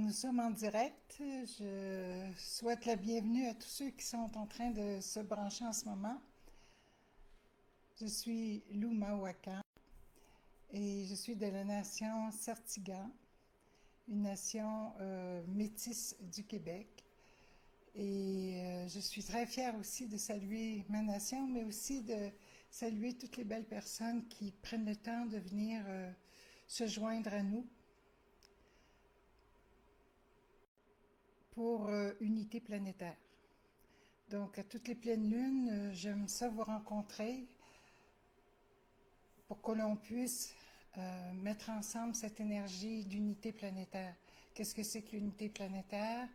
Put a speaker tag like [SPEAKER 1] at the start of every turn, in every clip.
[SPEAKER 1] nous sommes en direct. Je souhaite la bienvenue à tous ceux qui sont en train de se brancher en ce moment. Je suis Lou Mawaka et je suis de la nation Sartiga, une nation métisse du Québec. Et je suis très fière aussi de saluer ma nation, mais aussi de saluer toutes les belles personnes qui prennent le temps de venir se joindre à nous pour Unité planétaire. Donc, à toutes les pleines lunes, j'aime ça vous rencontrer pour que l'on puisse mettre ensemble cette énergie d'unité planétaire. Qu'est-ce que c'est que l'unité planétaire?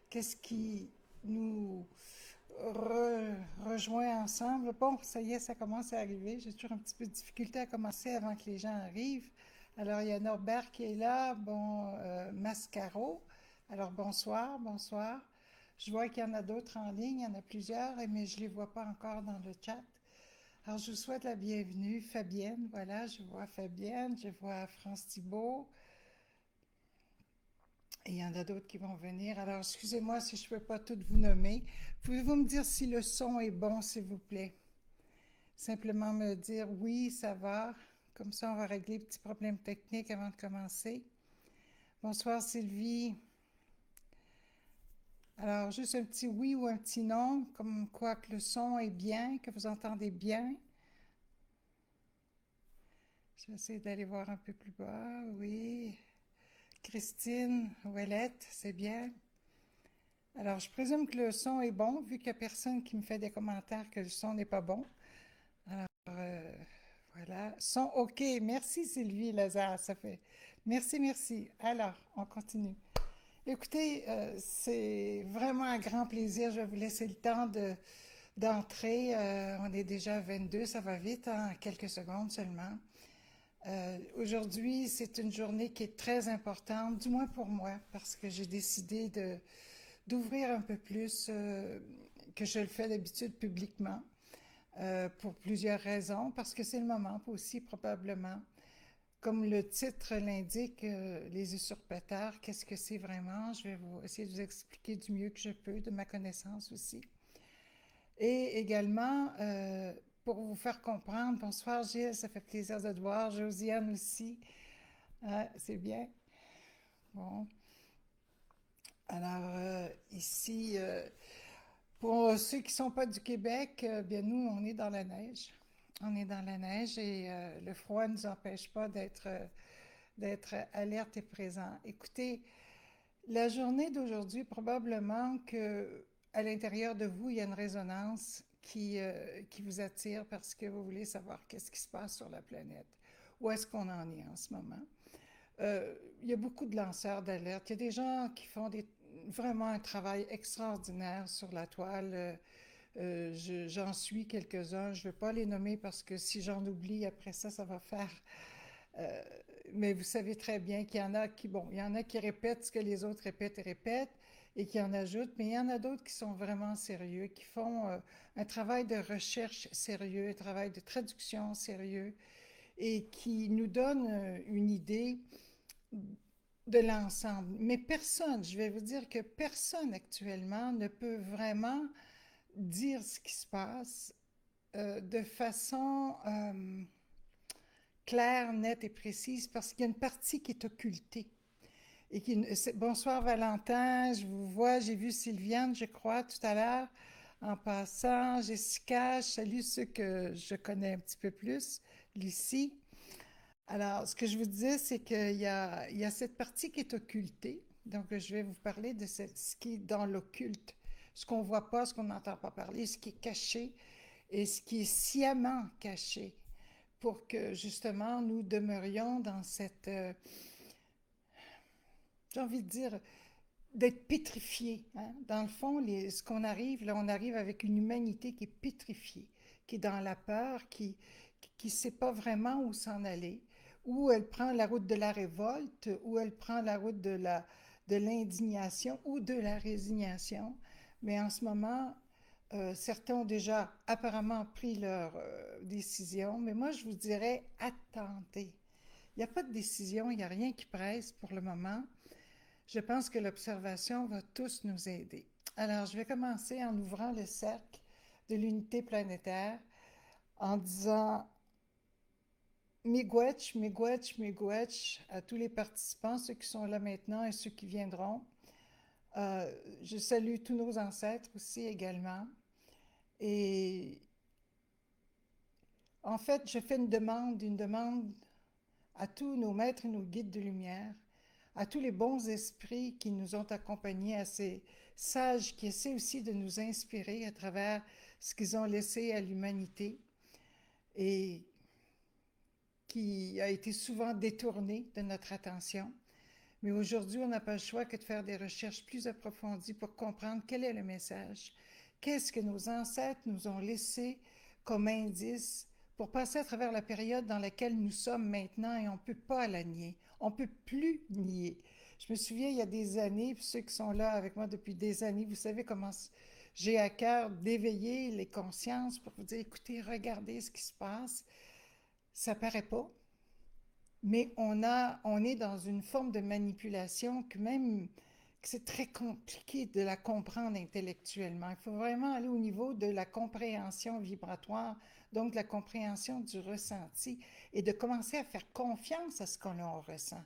[SPEAKER 1] Qu'est-ce qui nous rejoint ensemble? Bon, ça y est, ça commence à arriver. J'ai toujours un petit peu de difficulté à commencer avant que les gens arrivent. Alors, il y a Norbert qui est là. Bon, Mascaro. Alors, bonsoir, bonsoir. Je vois qu'il y en a d'autres en ligne, il y en a plusieurs, mais je ne les vois pas encore dans le chat. Alors, je vous souhaite la bienvenue. Fabienne, voilà, je vois Fabienne, je vois France Thibault, et il y en a d'autres qui vont venir. Alors, excusez-moi si je ne peux pas toutes vous nommer. Pouvez-vous me dire si le son est bon, s'il vous plaît? Simplement me dire oui, ça va. Comme ça, on va régler les petits problèmes techniques avant de commencer. Bonsoir Sylvie. Alors, juste un petit oui ou un petit non, comme quoi que le son est bien, que vous entendez bien. Je vais essayer d'aller voir un peu plus bas. Oui. Christine Ouellette, c'est bien. Alors, je présume que le son est bon, vu qu'il n'y a personne qui me fait des commentaires que le son n'est pas bon. Alors, voilà. Son OK. Merci Sylvie Lazare, ça fait. Merci, merci. Alors, on continue. Écoutez, c'est vraiment un grand plaisir. Je vais vous laisser le temps d'entrer. On est déjà à 22, ça va vite, en quelques secondes seulement. Aujourd'hui, c'est une journée qui est très importante, du moins pour moi, parce que j'ai décidé d'ouvrir un peu plus que je le fais d'habitude publiquement, pour plusieurs raisons, parce que c'est le moment aussi probablement. Comme le titre l'indique, les usurpateurs, qu'est-ce que c'est vraiment? Je vais essayer de vous expliquer du mieux que je peux, de ma connaissance aussi. Et également, pour vous faire comprendre, bonsoir Gilles, ça fait plaisir de te voir, Josiane aussi. Ah, c'est bien. Bon. Alors, ici, pour ceux qui ne sont pas du Québec, bien nous, on est dans la neige. On est dans la neige et le froid ne nous empêche pas d'être alerte et présent. Écoutez, la journée d'aujourd'hui, probablement que à l'intérieur de vous, il y a une résonance qui vous attire parce que vous voulez savoir qu'est-ce qui se passe sur la planète. Où est-ce qu'on en est en ce moment? Il y a beaucoup de lanceurs d'alerte. Il y a des gens qui font vraiment un travail extraordinaire sur la toile. J'en suis quelques-uns. Je ne vais pas les nommer parce que si j'en oublie, après ça, ça va faire. euh, mais vous savez très bien qu'il y en a qui, bon, il y en a qui répètent ce que les autres répètent et répètent et qui en ajoutent, mais il y en a d'autres qui sont vraiment sérieux, qui font un travail de recherche sérieux, un travail de traduction sérieux et qui nous donnent une idée de l'ensemble. Mais personne, je vais vous dire que personne actuellement ne peut vraiment dire ce qui se passe de façon claire, nette et précise parce qu'il y a une partie qui est occultée. Bonsoir Valentin, je vous vois, j'ai vu Sylviane, je crois, tout à l'heure. En passant, Jessica, je salue ceux que je connais un petit peu plus. Lucie. Alors, ce que je vous disais, c'est qu'il y a cette partie qui est occultée. Donc, je vais vous parler de ce qui est dans l'occulte, ce qu'on ne voit pas, ce qu'on n'entend pas parler, ce qui est caché et ce qui est sciemment caché pour que justement nous demeurions dans cette, j'ai envie de dire, d'être pétrifiés. Hein? Dans le fond, ce qu'on arrive, là, on arrive avec une humanité qui est pétrifiée, qui est dans la peur, qui ne sait pas vraiment où s'en aller, où elle prend la route de la révolte, où elle prend la route de l'indignation ou de la résignation. Mais en ce moment, certains ont déjà apparemment pris leur décision, mais moi je vous dirais attendez. Il n'y a pas de décision, il n'y a rien qui presse pour le moment. Je pense que l'observation va tous nous aider. Alors, je vais commencer en ouvrant le cercle de l'unité planétaire en disant miigwech, miigwech, miigwech à tous les participants, ceux qui sont là maintenant et ceux qui viendront. Je salue tous nos ancêtres aussi également. Et en fait, je fais une demande à tous nos maîtres et nos guides de lumière, à tous les bons esprits qui nous ont accompagnés, à ces sages qui essaient aussi de nous inspirer à travers ce qu'ils ont laissé à l'humanité et qui a été souvent détourné de notre attention. Mais aujourd'hui, on n'a pas le choix que de faire des recherches plus approfondies pour comprendre quel est le message. Qu'est-ce que nos ancêtres nous ont laissé comme indice pour passer à travers la période dans laquelle nous sommes maintenant et on ne peut pas la nier. On ne peut plus nier. Je me souviens, il y a des années, puis ceux qui sont là avec moi depuis des années, vous savez comment j'ai à cœur d'éveiller les consciences pour vous dire, écoutez, regardez ce qui se passe. Ça paraît pas, mais on est dans une forme de manipulation que c'est très compliqué de la comprendre intellectuellement. Il faut vraiment aller au niveau de la compréhension vibratoire, donc de la compréhension du ressenti et de commencer à faire confiance à ce qu'on ressent.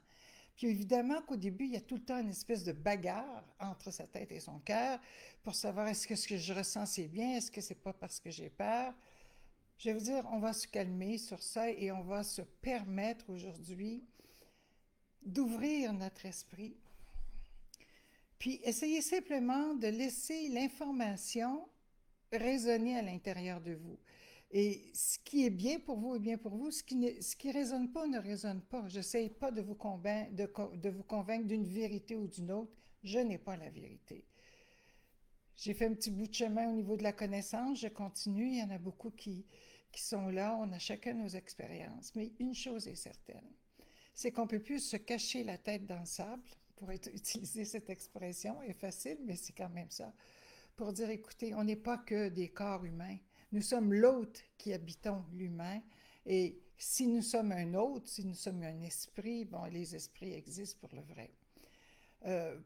[SPEAKER 1] Puis évidemment qu'au début, il y a tout le temps une espèce de bagarre entre sa tête et son cœur pour savoir est-ce que ce que je ressens c'est bien, est-ce que c'est pas parce que j'ai peur. Je vais vous dire, on va se calmer sur ça et on va se permettre aujourd'hui d'ouvrir notre esprit, puis essayer simplement de laisser l'information résonner à l'intérieur de vous. Et ce qui est bien pour vous est bien pour vous, ce qui ne résonne pas ne résonne pas. Je n'essaie pas de de vous convaincre d'une vérité ou d'une autre. Je n'ai pas la vérité. J'ai fait un petit bout de chemin au niveau de la connaissance, je continue, il y en a beaucoup qui sont là, on a chacun nos expériences. Mais une chose est certaine, c'est qu'on ne peut plus se cacher la tête dans le sable, pour utiliser cette expression, est facile, mais c'est quand même ça, pour dire, écoutez, on n'est pas que des corps humains, nous sommes l'autre qui habitons l'humain, et si nous sommes un autre, si nous sommes un esprit, bon, les esprits existent pour le vrai.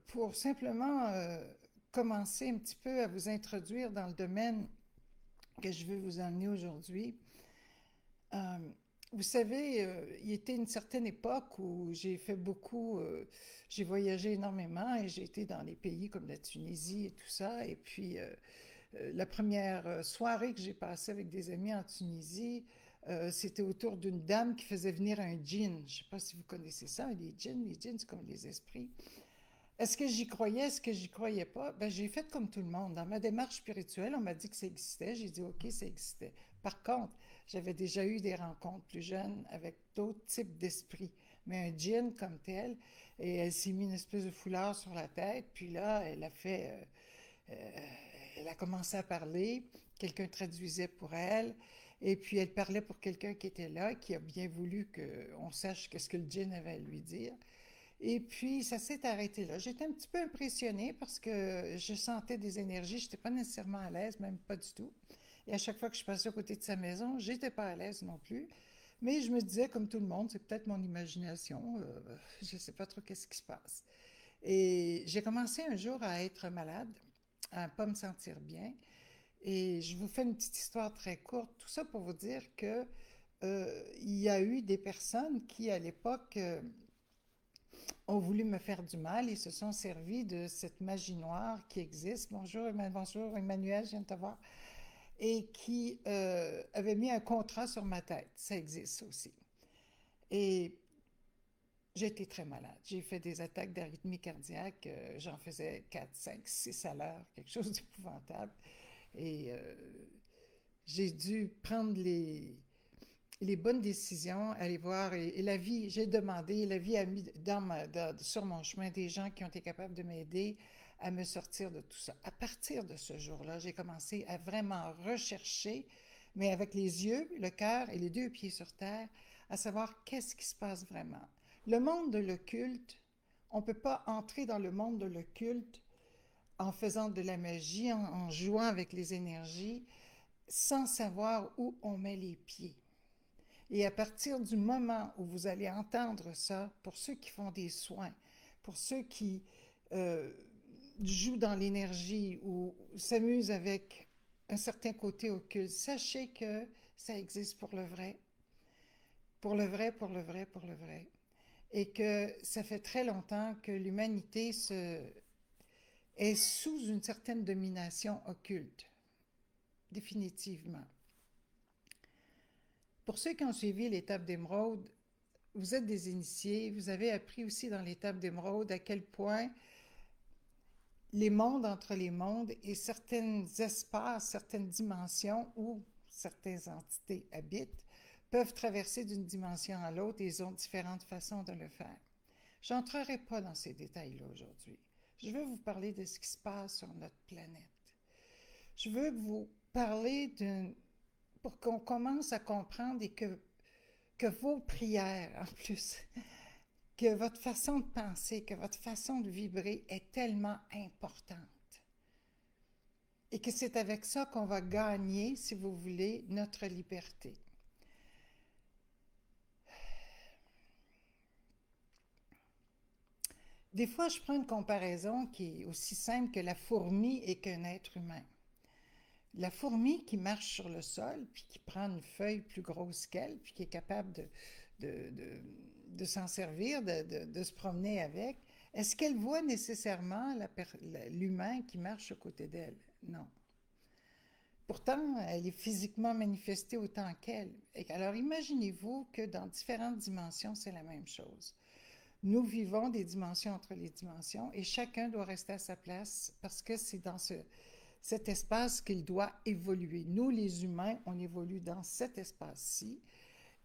[SPEAKER 1] Pour simplement commencer un petit peu à vous introduire dans le domaine que je veux vous emmener aujourd'hui. Euh, Vous savez, il était une certaine époque où j'ai fait beaucoup, j'ai voyagé énormément et j'ai été dans des pays comme la Tunisie et tout ça. Et puis, la première soirée que j'ai passée avec des amis en Tunisie, c'était autour d'une dame qui faisait venir un djinn. Je ne sais pas si vous connaissez ça, les djinns, c'est comme les esprits. Est-ce que j'y croyais? Est-ce que j'y croyais pas? Ben, j'ai fait comme tout le monde. Dans ma démarche spirituelle, on m'a dit que ça existait. J'ai dit, OK, ça existait. Par contre, j'avais déjà eu des rencontres plus jeunes avec d'autres types d'esprits. Mais un djinn comme tel, et elle s'est mis une espèce de foulard sur la tête, puis là, euh, elle a commencé à parler. Quelqu'un traduisait pour elle. Et puis, elle parlait pour quelqu'un qui était là, qui a bien voulu qu'on sache qu'est-ce que le djinn avait à lui dire. Et puis, ça s'est arrêté là. J'étais un petit peu impressionnée parce que je sentais des énergies. Je n'étais pas nécessairement à l'aise, même pas du tout. Et à chaque fois que je passais à côté de sa maison, j'étais pas à l'aise non plus. Mais je me disais, comme tout le monde, c'est peut-être mon imagination. Je ne sais pas trop qu'est-ce qui se passe. Et j'ai commencé un jour à être malade, à ne pas me sentir bien. Et je vous fais une petite histoire très courte. Tout ça pour vous dire que il y a eu des personnes qui, à l'époque, ont voulu me faire du mal et se sont servis de cette magie noire qui existe. Bonjour Emmanuel, je viens de te voir. Et qui avait mis un contrat sur ma tête. Ça existe aussi. Et j'ai été très malade. J'ai fait des attaques d'arythmie cardiaque. J'en faisais 4, 5, 6 à l'heure, quelque chose d'épouvantable. Et j'ai dû prendre les bonnes décisions, aller voir. Et la vie, j'ai demandé, la vie a mis sur mon chemin des gens qui ont été capables de m'aider à me sortir de tout ça. À partir de ce jour-là, j'ai commencé à vraiment rechercher, mais avec les yeux, le cœur et les deux pieds sur terre, à savoir qu'est-ce qui se passe vraiment. Le monde de l'occulte, on ne peut pas entrer dans le monde de l'occulte en faisant de la magie, en jouant avec les énergies, sans savoir où on met les pieds. Et à partir du moment où vous allez entendre ça, pour ceux qui font des soins, pour ceux euh, joue dans l'énergie ou s'amuse avec un certain côté occulte, sachez que ça existe pour le vrai, pour le vrai, pour le vrai, pour le vrai. Et que ça fait très longtemps que l'humanité est sous une certaine domination occulte, définitivement. Pour ceux qui ont suivi l'étape d'émeraude, vous êtes des initiés, vous avez appris aussi dans l'étape d'émeraude à quel point les mondes entre les mondes et certains espaces, certaines dimensions où certaines entités habitent peuvent traverser d'une dimension à l'autre et ils ont différentes façons de le faire. Je n'entrerai pas dans ces détails-là aujourd'hui. Je veux vous parler de ce qui se passe sur notre planète. Je veux vous parler pour qu'on commence à comprendre et que vos prières, en plus, que votre façon de penser, que votre façon de vibrer est tellement importante. Et que c'est avec ça qu'on va gagner, si vous voulez, notre liberté. Des fois, je prends une comparaison qui est aussi simple que la fourmi et qu'un être humain. La fourmi qui marche sur le sol, puis qui prend une feuille plus grosse qu'elle, puis qui est capable de, de, de s'en servir, de se promener avec, est-ce qu'elle voit nécessairement l'humain qui marche à côté d'elle? Non. Pourtant, elle est physiquement manifestée autant qu'elle. Alors imaginez-vous que dans différentes dimensions, c'est la même chose. Nous vivons des dimensions entre les dimensions et chacun doit rester à sa place parce que c'est dans cet espace qu'il doit évoluer. Nous, les humains, on évolue dans cet espace-ci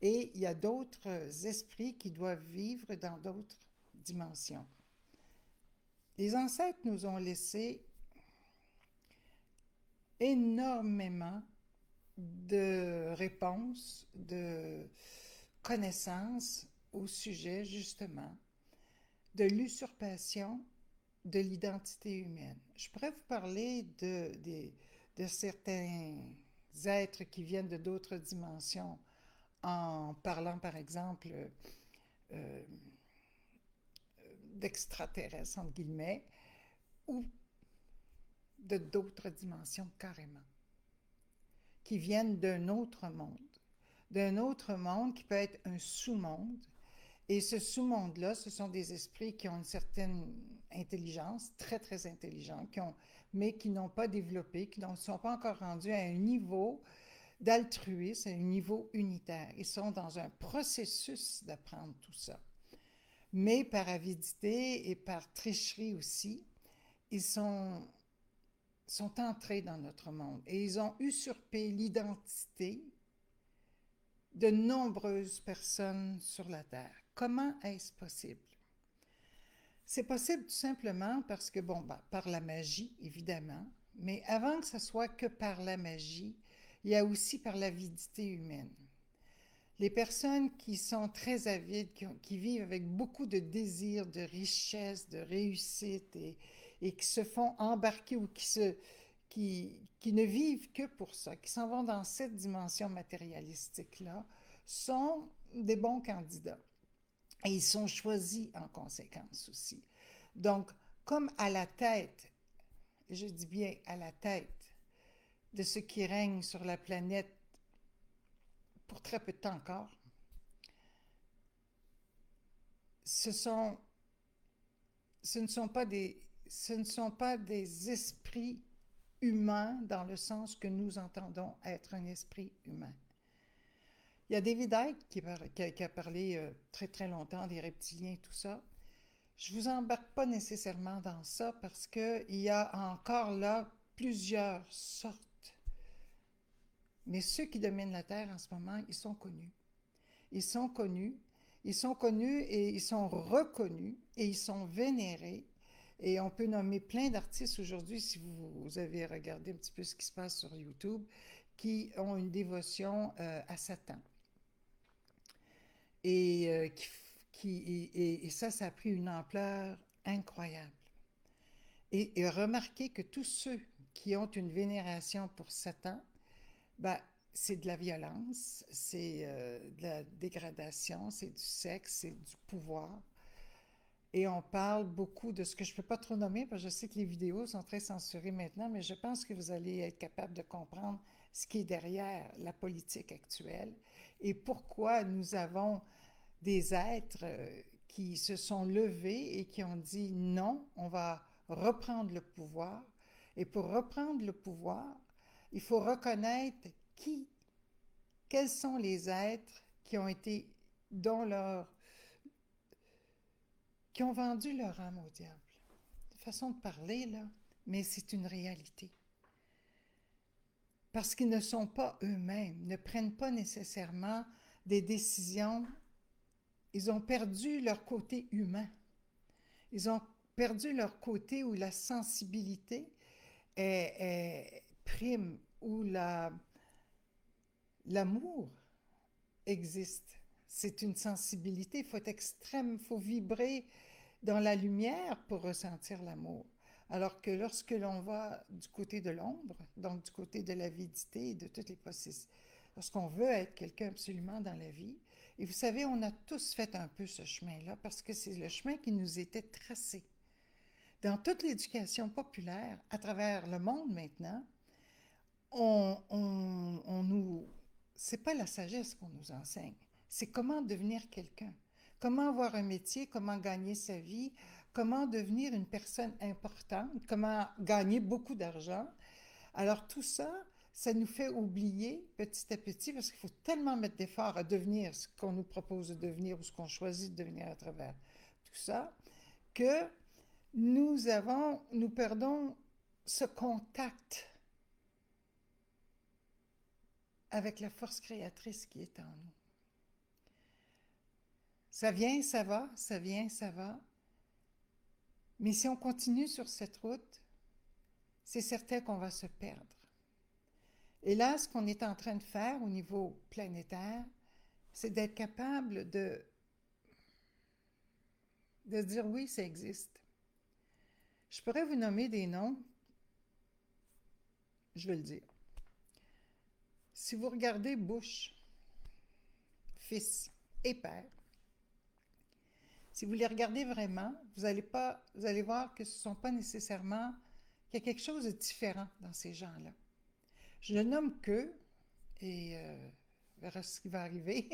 [SPEAKER 1] et il y a d'autres esprits qui doivent vivre dans d'autres dimensions. Les ancêtres nous ont laissé énormément de réponses, de connaissances au sujet justement de l'usurpation de l'identité humaine. Je pourrais vous parler de certains êtres qui viennent de d'autres dimensions en parlant par exemple euh, d'extraterrestres, entre guillemets, ou de d'autres dimensions carrément, qui viennent d'un autre monde qui peut être un sous-monde. Et ce sous-monde-là, ce sont des esprits qui ont une certaine intelligence, très, très intelligente, mais qui n'ont pas développé, qui ne sont pas encore rendus à un niveau d'altruisme, à un niveau unitaire. Ils sont dans un processus d'apprendre tout ça. Mais par avidité et par tricherie aussi, ils sont entrés dans notre monde et ils ont usurpé l'identité de nombreuses personnes sur la Terre. Comment est-ce possible? C'est possible tout simplement parce que, bon, par la magie, évidemment, mais avant que ce soit que par la magie, il y a aussi par l'avidité humaine. Les personnes qui sont très avides, qui vivent avec beaucoup de désir, de richesse, de réussite et qui se font embarquer ou qui ne vivent que pour ça, qui s'en vont dans cette dimension matérialistique-là, sont des bons candidats. Et ils sont choisis en conséquence aussi. Donc, comme à la tête, je dis bien à la tête, de ce qui règne sur la planète pour très peu de temps encore, ce, sont, ce ne sont pas des esprits humains dans le sens que nous entendons être un esprit humain. Il y a David Icke qui a parlé très très longtemps des reptiliens et tout ça. Je ne vous embarque pas nécessairement dans ça parce qu'il y a encore là plusieurs sortes. Mais ceux qui dominent la Terre en ce moment, ils sont connus. Ils sont connus, ils sont connus et ils sont reconnus et ils sont vénérés. Et on peut nommer plein d'artistes aujourd'hui, si vous avez regardé un petit peu ce qui se passe sur YouTube, qui ont une dévotion à Satan. Et, et ça a pris une ampleur incroyable. Et remarquez que tous ceux qui ont une vénération pour Satan, ben, c'est de la violence, c'est de la dégradation, c'est du sexe, c'est du pouvoir. Et on parle beaucoup de ce que je ne peux pas trop nommer, parce que je sais que les vidéos sont très censurées maintenant, mais je pense que vous allez être capable de comprendre ce qui est derrière la politique actuelle et pourquoi nous avons des êtres qui se sont levés et qui ont dit non, on va reprendre le pouvoir. Et pour reprendre le pouvoir, il faut reconnaître quels sont les êtres qui ont été, dont leur, qui ont vendu leur âme au diable. C'est une façon de parler, là, mais c'est une réalité. Parce qu'ils ne sont pas eux-mêmes, ne prennent pas nécessairement des décisions. Ils ont perdu leur côté humain. Ils ont perdu leur côté où la sensibilité prime, où l'amour existe. C'est une sensibilité, il faut être extrême, il faut vibrer dans la lumière pour ressentir l'amour. Alors que lorsque l'on va du côté de l'ombre, donc du côté de l'avidité et de toutes les possibilités, lorsqu'on veut être quelqu'un absolument dans la vie, et vous savez, on a tous fait un peu ce chemin-là parce que c'est le chemin qui nous était tracé. Dans toute l'éducation populaire, à travers le monde maintenant, on nous... C'est pas la sagesse qu'on nous enseigne, c'est comment devenir quelqu'un, comment avoir un métier, comment gagner sa vie, comment devenir une personne importante, comment gagner beaucoup d'argent. Alors tout ça, ça nous fait oublier petit à petit, parce qu'il faut tellement mettre d'efforts à devenir ce qu'on nous propose de devenir ou ce qu'on choisit de devenir à travers tout ça, que nous perdons ce contact avec la force créatrice qui est en nous. Ça vient, ça va, ça vient, ça va. Mais si on continue sur cette route, c'est certain qu'on va se perdre. Et là, ce qu'on est en train de faire au niveau planétaire, c'est d'être capable de dire oui, ça existe. Je pourrais vous nommer des noms, je vais le dire. Si vous regardez Bush, fils et père, si vous les regardez vraiment, vous allez voir que ce ne sont pas nécessairement, qu'il y a quelque chose de différent dans ces gens-là. Je ne nomme qu'eux, et on verra ce qui va arriver.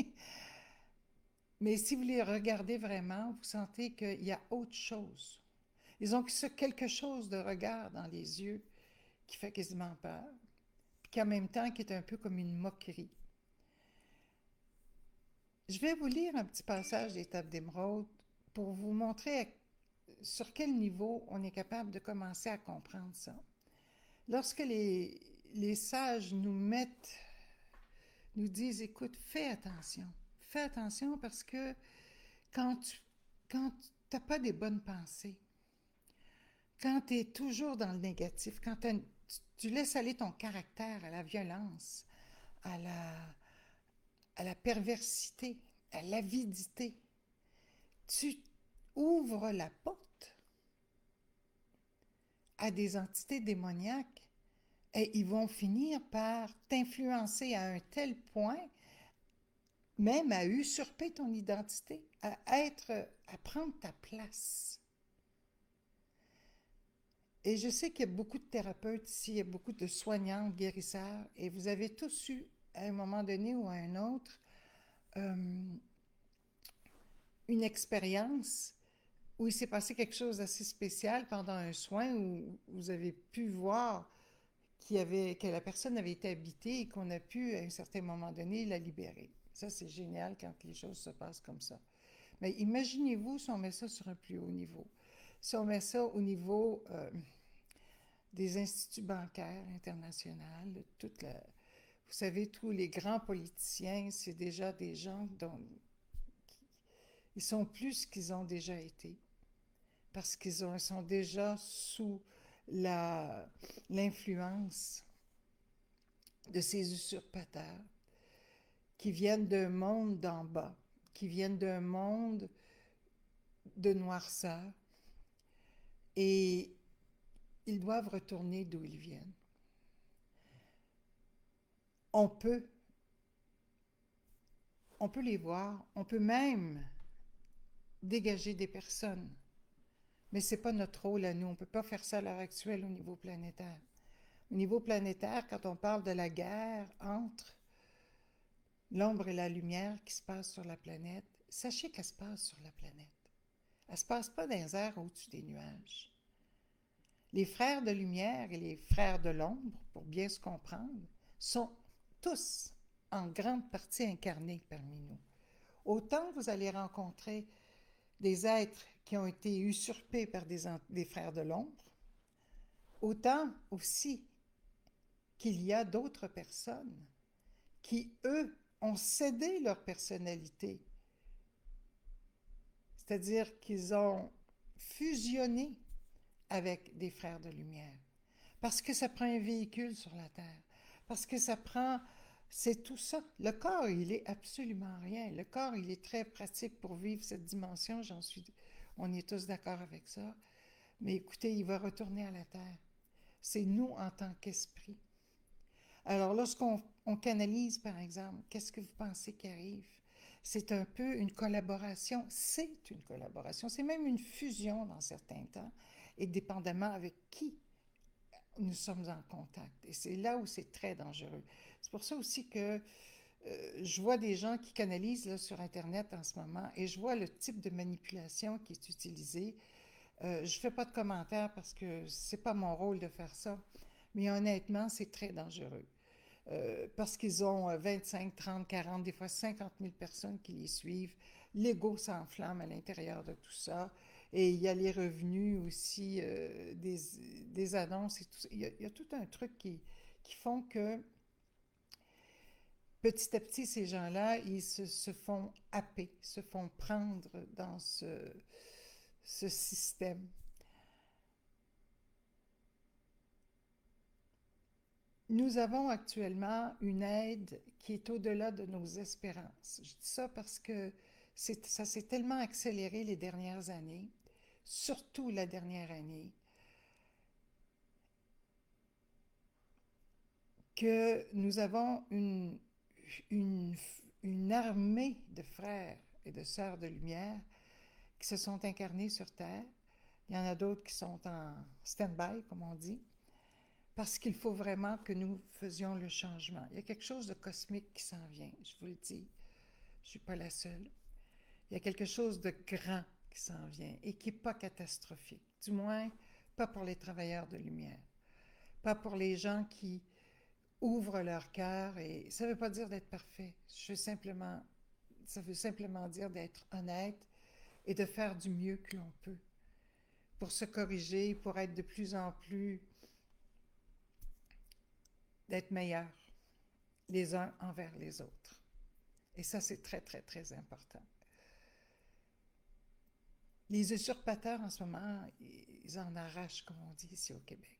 [SPEAKER 1] Mais si vous les regardez vraiment, vous sentez qu'il y a autre chose. Ils ont quelque chose de regard dans les yeux qui fait quasiment peur, puis en même temps qui est un peu comme une moquerie. Je vais vous lire un petit passage des Tables d'Émeraude pour vous montrer sur quel niveau on est capable de commencer à comprendre ça. Lorsque les sages nous disent, écoute, fais attention parce que quand tu n'as pas des bonnes pensées, quand tu es toujours dans le négatif, quand tu laisses aller ton caractère à la violence, à la perversité, à l'avidité, tu ouvres la porte à des entités démoniaques et ils vont finir par t'influencer à un tel point, même à usurper ton identité, à prendre ta place. Et je sais qu'il y a beaucoup de thérapeutes ici, il y a beaucoup de soignants, guérisseurs, et vous avez tous eu, à un moment donné ou à un autre, une expérience où il s'est passé quelque chose d'assez spécial pendant un soin où vous avez pu voir que la personne avait été habitée et qu'on a pu, à un certain moment donné, la libérer. Ça, c'est génial quand les choses se passent comme ça. Mais imaginez-vous si on met ça sur un plus haut niveau. Si on met ça au niveau des instituts bancaires internationaux, vous savez, tous les grands politiciens, c'est déjà des gens dont ils sont plus ce qu'ils ont déjà été, parce qu'ils sont déjà sous l'influence de ces usurpateurs qui viennent d'un monde d'en bas, qui viennent d'un monde de noirceur, et ils doivent retourner d'où ils viennent. On peut, on peut les voir, on peut même dégager des personnes Mais ce n'est pas notre rôle à nous. On ne peut pas faire ça à l'heure actuelle au niveau planétaire. Au niveau planétaire, quand on parle de la guerre entre l'ombre et la lumière qui se passe sur la planète, sachez qu'elle se passe sur la planète. Elle ne se passe pas dans les airs au-dessus des nuages. Les frères de lumière et les frères de l'ombre, pour bien se comprendre, sont tous en grande partie incarnés parmi nous. Autant vous allez rencontrer des êtres qui ont été usurpés par des frères de l'ombre, autant aussi qu'il y a d'autres personnes qui, eux, ont cédé leur personnalité. C'est-à-dire qu'ils ont fusionné avec des frères de lumière. Parce que ça prend un véhicule sur la Terre. Parce que ça prend... C'est tout ça. Le corps, il est absolument rien. Le corps, il est très pratique pour vivre cette dimension. On est tous d'accord avec ça. Mais écoutez, il va retourner à la Terre. C'est nous en tant qu'esprit. Alors, lorsqu'on canalise, par exemple, qu'est-ce que vous pensez qui arrive? C'est un peu une collaboration. C'est une collaboration. C'est même une fusion dans certains temps, et dépendamment avec qui nous sommes en contact. Et c'est là où c'est très dangereux. C'est pour ça aussi que je vois des gens qui canalisent là, sur Internet en ce moment, et je vois le type de manipulation qui est utilisé. Je ne fais pas de commentaires parce que ce n'est pas mon rôle de faire ça, mais honnêtement, c'est très dangereux. Parce qu'ils ont 25, 30, 40, des fois 50 000 personnes qui les suivent. L'ego s'enflamme à l'intérieur de tout ça. Et il y a les revenus aussi des annonces et tout ça. Il y a tout un truc qui font que petit à petit, ces gens-là, ils se font happer, se font prendre dans ce système. Nous avons actuellement une aide qui est au-delà de nos espérances. Je dis ça parce que ça s'est tellement accéléré les dernières années, surtout la dernière année, que nous avons une, une armée de frères et de sœurs de lumière qui se sont incarnés sur Terre. Il y en a d'autres qui sont en stand-by, comme on dit, parce qu'il faut vraiment que nous faisions le changement. Il y a quelque chose de cosmique qui s'en vient, je vous le dis. Je ne suis pas la seule. Il y a quelque chose de grand qui s'en vient et qui n'est pas catastrophique. Du moins, pas pour les travailleurs de lumière. Pas pour les gens qui ouvrent leur cœur. Et ça ne veut pas dire d'être parfait. Ça veut simplement dire d'être honnête et de faire du mieux que l'on peut pour se corriger, pour être de plus en plus, d'être meilleurs les uns envers les autres. Et ça, c'est très, très, très important. Les usurpateurs, en ce moment, ils en arrachent, comme on dit ici au Québec.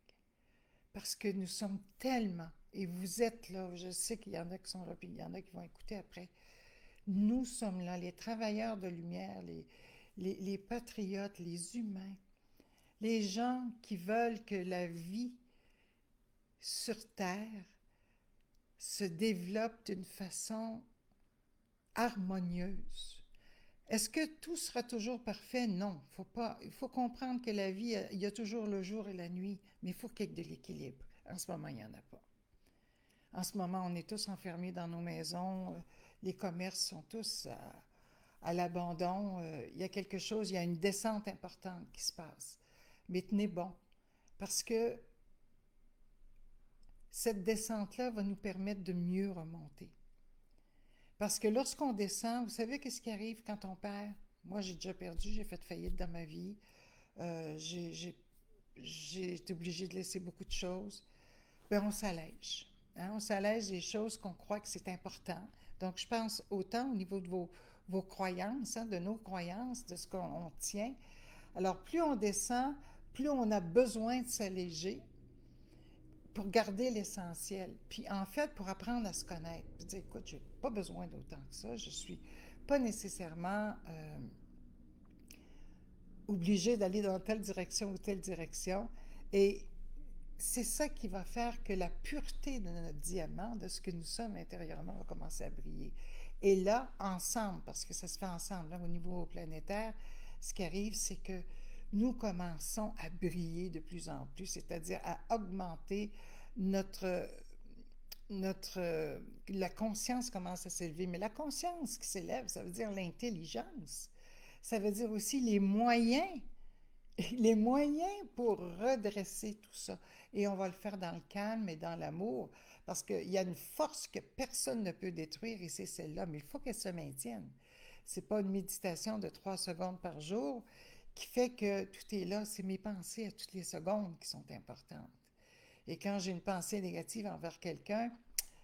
[SPEAKER 1] Parce que nous sommes tellement, et vous êtes là, je sais qu'il y en a qui sont là, puis il y en a qui vont écouter après. Nous sommes là, les travailleurs de lumière, les patriotes, les humains, les gens qui veulent que la vie sur Terre se développe d'une façon harmonieuse. Est-ce que tout sera toujours parfait? Non. Il faut comprendre que la vie, il y a toujours le jour et la nuit, mais il faut qu'il y ait de l'équilibre. En ce moment, il n'y en a pas. En ce moment, on est tous enfermés dans nos maisons, les commerces sont tous à l'abandon. Il y a quelque chose, il y a une descente importante qui se passe. Mais tenez bon, parce que cette descente-là va nous permettre de mieux remonter. Parce que lorsqu'on descend, vous savez qu'est-ce qui arrive quand on perd? Moi, j'ai déjà perdu, j'ai fait faillite dans ma vie. J'ai été obligée de laisser beaucoup de choses. Bien, on s'allège. Hein? On s'allège des choses qu'on croit que c'est important. Donc, je pense autant au niveau de vos croyances, hein, de nos croyances, de ce qu'on tient. Alors, plus on descend, plus on a besoin de s'alléger pour garder l'essentiel. Puis, en fait, pour apprendre à se connaître. Puis dire, écoute, je n'ai pas besoin d'autant que ça. Je ne suis pas nécessairement obligée d'aller dans telle direction ou telle direction. Et c'est ça qui va faire que la pureté de notre diamant, de ce que nous sommes intérieurement, va commencer à briller. Et là, ensemble, parce que ça se fait ensemble, là, au niveau planétaire, ce qui arrive, c'est que nous commençons à briller de plus en plus, c'est-à-dire à augmenter notre, la conscience commence à s'élever. Mais la conscience qui s'élève, ça veut dire l'intelligence. Ça veut dire aussi les moyens pour redresser tout ça. Et on va le faire dans le calme et dans l'amour, parce qu'il y a une force que personne ne peut détruire, et c'est celle-là, mais il faut qu'elle se maintienne. C'est pas une méditation de 3 secondes par jour qui fait que tout est là, c'est mes pensées à toutes les secondes qui sont importantes. Et quand j'ai une pensée négative envers quelqu'un,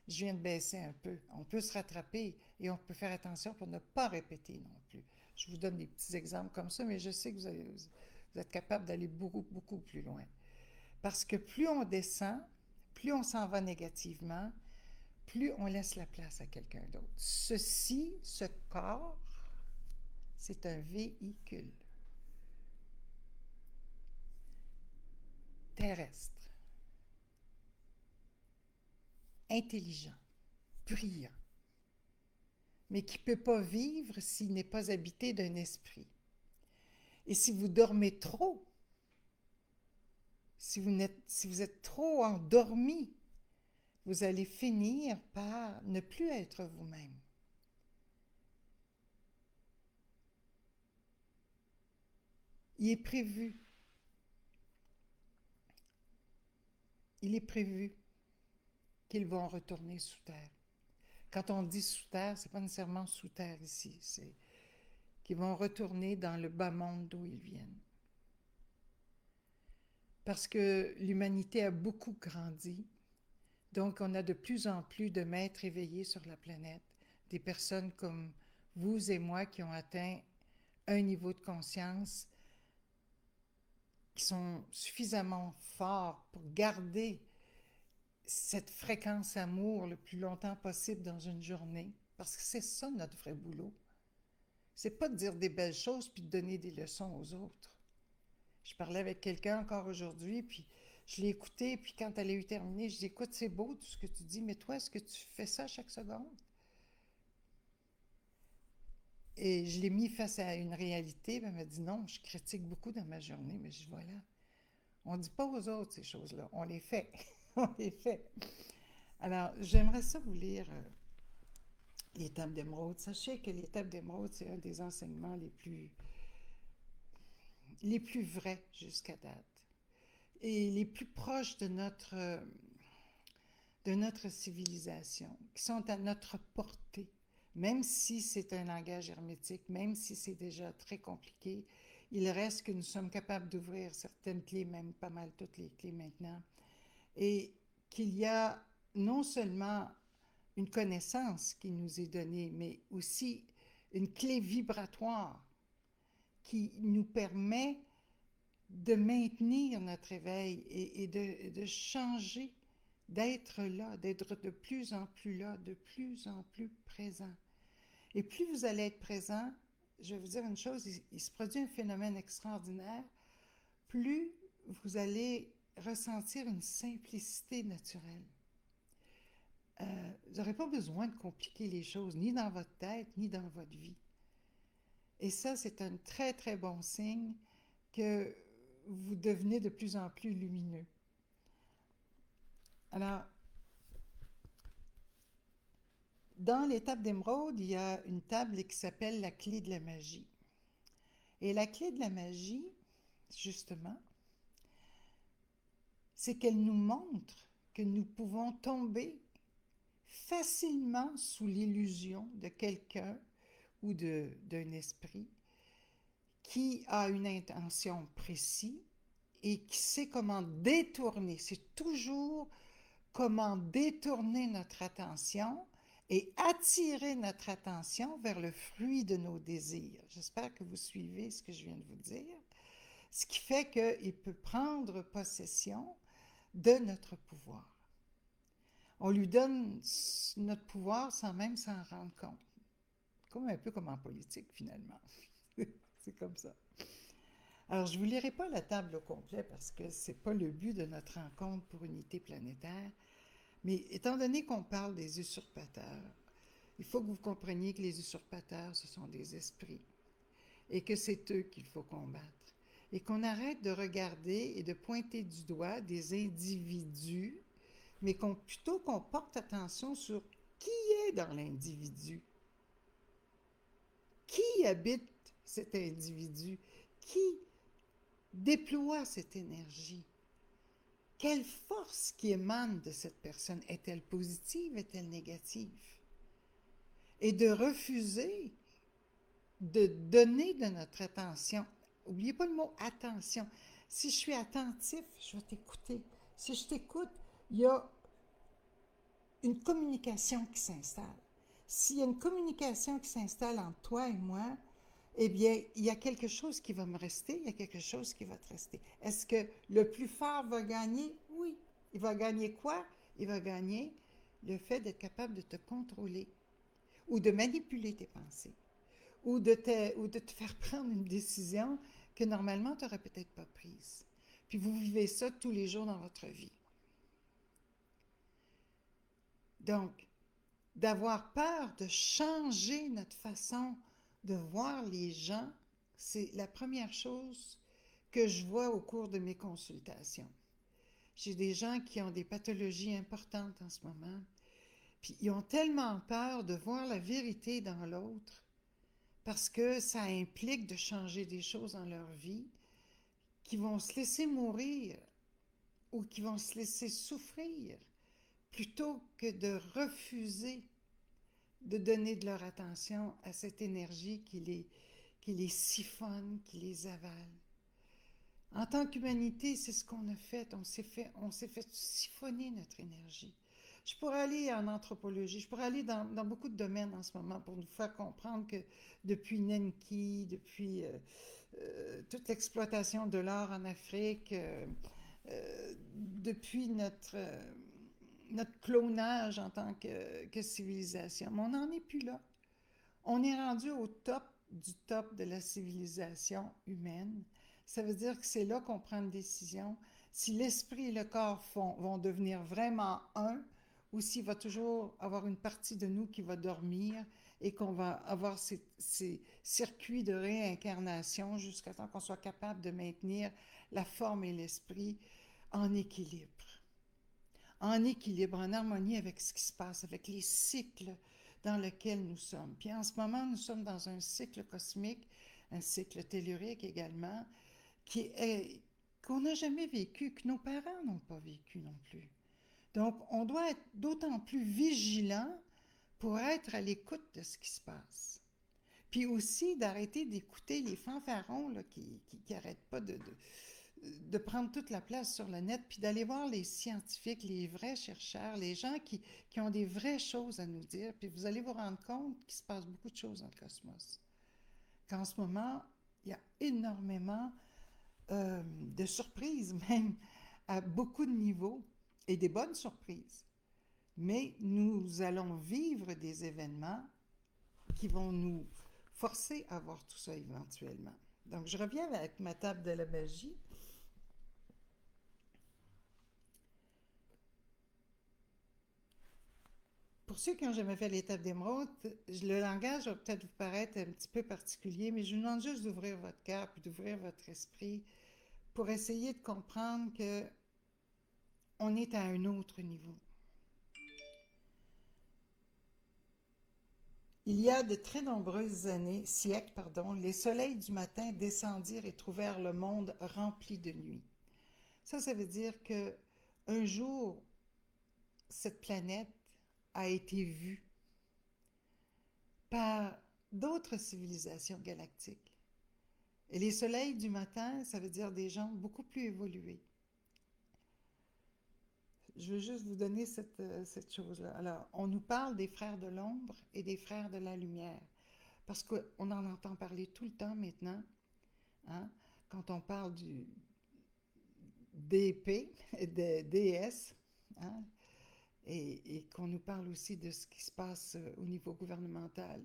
[SPEAKER 1] je viens de baisser un peu. On peut se rattraper et on peut faire attention pour ne pas répéter non plus. Je vous donne des petits exemples comme ça, mais je sais que vous êtes capable d'aller beaucoup, beaucoup plus loin. Parce que plus on descend, plus on s'en va négativement, plus on laisse la place à quelqu'un d'autre. Ce corps, c'est un véhicule terrestre, intelligent, brillant, mais qui ne peut pas vivre s'il n'est pas habité d'un esprit. Et si vous dormez trop, si vous êtes trop endormi, vous allez finir par ne plus être vous-même. Il est prévu, il est prévu qu'ils vont retourner sous terre. Quand on dit sous terre, c'est pas nécessairement sous terre ici, c'est qu'ils vont retourner dans le bas monde d'où ils viennent. Parce que l'humanité a beaucoup grandi, donc on a de plus en plus de maîtres éveillés sur la planète, des personnes comme vous et moi qui ont atteint un niveau de conscience qui sont suffisamment forts pour garder cette fréquence amour le plus longtemps possible dans une journée, parce que c'est ça notre vrai boulot. C'est pas de dire des belles choses puis de donner des leçons aux autres. Je parlais avec quelqu'un encore aujourd'hui, puis je l'ai écouté, puis quand elle a eu terminé, je dis écoute, c'est beau tout ce que tu dis, mais toi, est-ce que tu fais ça chaque seconde? Et je l'ai mis face à une réalité, puis elle m'a dit non, je critique beaucoup dans ma journée, mais je dis voilà, on ne dit pas aux autres ces choses-là, on les fait. On les fait. Alors, j'aimerais ça vous lire l'étape d'émeraude. Sachez que l'étape d'émeraude, c'est un des enseignements les plus vrais jusqu'à date et les plus proches de notre civilisation, qui sont à notre portée. Même si c'est un langage hermétique, même si c'est déjà très compliqué, il reste que nous sommes capables d'ouvrir certaines clés, même pas mal toutes les clés maintenant, et qu'il y a non seulement une connaissance qui nous est donnée, mais aussi une clé vibratoire qui nous permet de maintenir notre éveil et de changer, d'être là, d'être de plus en plus là, de plus en plus présent. Et plus vous allez être présent, je vais vous dire une chose, il se produit un phénomène extraordinaire, plus vous allez ressentir une simplicité naturelle. Vous n'aurez pas besoin de compliquer les choses, ni dans votre tête, ni dans votre vie. Et ça, c'est un très, très bon signe que vous devenez de plus en plus lumineux. Alors, dans l'étape d'émeraude, il y a une table qui s'appelle la clé de la magie. Et la clé de la magie, justement, c'est qu'elle nous montre que nous pouvons tomber facilement sous l'illusion de quelqu'un ou d'un esprit qui a une intention précise et qui sait comment détourner. C'est toujours comment détourner notre attention et attirer notre attention vers le fruit de nos désirs. J'espère que vous suivez ce que je viens de vous dire. Ce qui fait qu'il peut prendre possession de notre pouvoir. On lui donne notre pouvoir sans même s'en rendre compte. Comme un peu comme en politique, finalement. C'est comme ça. Alors, je ne vous lirai pas la table au complet parce que ce n'est pas le but de notre rencontre pour Unité planétaire. Mais étant donné qu'on parle des usurpateurs, il faut que vous compreniez que les usurpateurs, ce sont des esprits et que c'est eux qu'il faut combattre. et qu'on arrête de regarder et de pointer du doigt des individus, mais plutôt qu'on porte attention sur qui est dans l'individu, qui habite cet individu, qui déploie cette énergie, quelle force qui émane de cette personne, est-elle positive, est-elle négative? Et de refuser de donner de notre attention. N'oubliez pas le mot attention. Si je suis attentif, je vais t'écouter. Si je t'écoute, il y a une communication qui s'installe. S'il y a une communication qui s'installe entre toi et moi, eh bien, il y a quelque chose qui va me rester, il y a quelque chose qui va te rester. Est-ce que le plus fort va gagner? Oui. Il va gagner quoi? Il va gagner le fait d'être capable de te contrôler ou de manipuler tes pensées ou de te faire prendre une décision que normalement tu n'aurais peut-être pas prise. Puis vous vivez ça tous les jours dans votre vie. Donc, d'avoir peur de changer notre façon de voir les gens, c'est la première chose que je vois au cours de mes consultations. J'ai des gens qui ont des pathologies importantes en ce moment, puis ils ont tellement peur de voir la vérité dans l'autre parce que ça implique de changer des choses dans leur vie, qui vont se laisser mourir ou qui vont se laisser souffrir plutôt que de refuser de donner de leur attention à cette énergie qui les siphonne, qui les avale. En tant qu'humanité, c'est ce qu'on a fait. On s'est fait siphonner notre énergie. Je pourrais aller en anthropologie, je pourrais aller dans beaucoup de domaines en ce moment pour nous faire comprendre que depuis Nenki, depuis toute l'exploitation de l'or en Afrique, depuis notre clonage en tant que civilisation. Mais on n'en est plus là. On est rendu au top du top de la civilisation humaine. Ça veut dire que c'est là qu'on prend une décision. Si l'esprit et le corps vont devenir vraiment un, ou s'il va toujours avoir une partie de nous qui va dormir et qu'on va avoir ces circuits de réincarnation jusqu'à temps qu'on soit capable de maintenir la forme et l'esprit en équilibre. En équilibre, en harmonie avec ce qui se passe, avec les cycles dans lesquels nous sommes. Puis en ce moment, nous sommes dans un cycle cosmique, un cycle tellurique également, qu'on n'a jamais vécu, que nos parents n'ont pas vécu non plus. Donc, on doit être d'autant plus vigilant pour être à l'écoute de ce qui se passe. Puis aussi d'arrêter d'écouter les fanfarons là, qui n'arrêtent pas de prendre toute la place sur le net, puis d'aller voir les scientifiques, les vrais chercheurs, les gens qui ont des vraies choses à nous dire, puis vous allez vous rendre compte qu'il se passe beaucoup de choses dans le cosmos. Qu'en ce moment, il y a énormément de surprises, même à beaucoup de niveaux, et des bonnes surprises. Mais nous allons vivre des événements qui vont nous forcer à voir tout ça éventuellement. Donc, je reviens avec ma table de la magie. Pour ceux qui n'ont jamais fait l'étape d'émeraude, le langage va peut-être vous paraître un petit peu particulier, mais je vous demande juste d'ouvrir votre cœur et d'ouvrir votre esprit pour essayer de comprendre qu'on est à un autre niveau. Il y a de très nombreuses siècles, les soleils du matin descendirent et trouvèrent le monde rempli de nuit. Ça veut dire que un jour, cette planète a été vue par d'autres civilisations galactiques. Et les soleils du matin, ça veut dire des gens beaucoup plus évolués. Je veux juste vous donner cette chose-là. Alors, on nous parle des frères de l'ombre et des frères de la lumière, parce qu'on en entend parler tout le temps maintenant, hein, quand on parle du DP, de DS, hein, et qu'on nous parle aussi de ce qui se passe au niveau gouvernemental,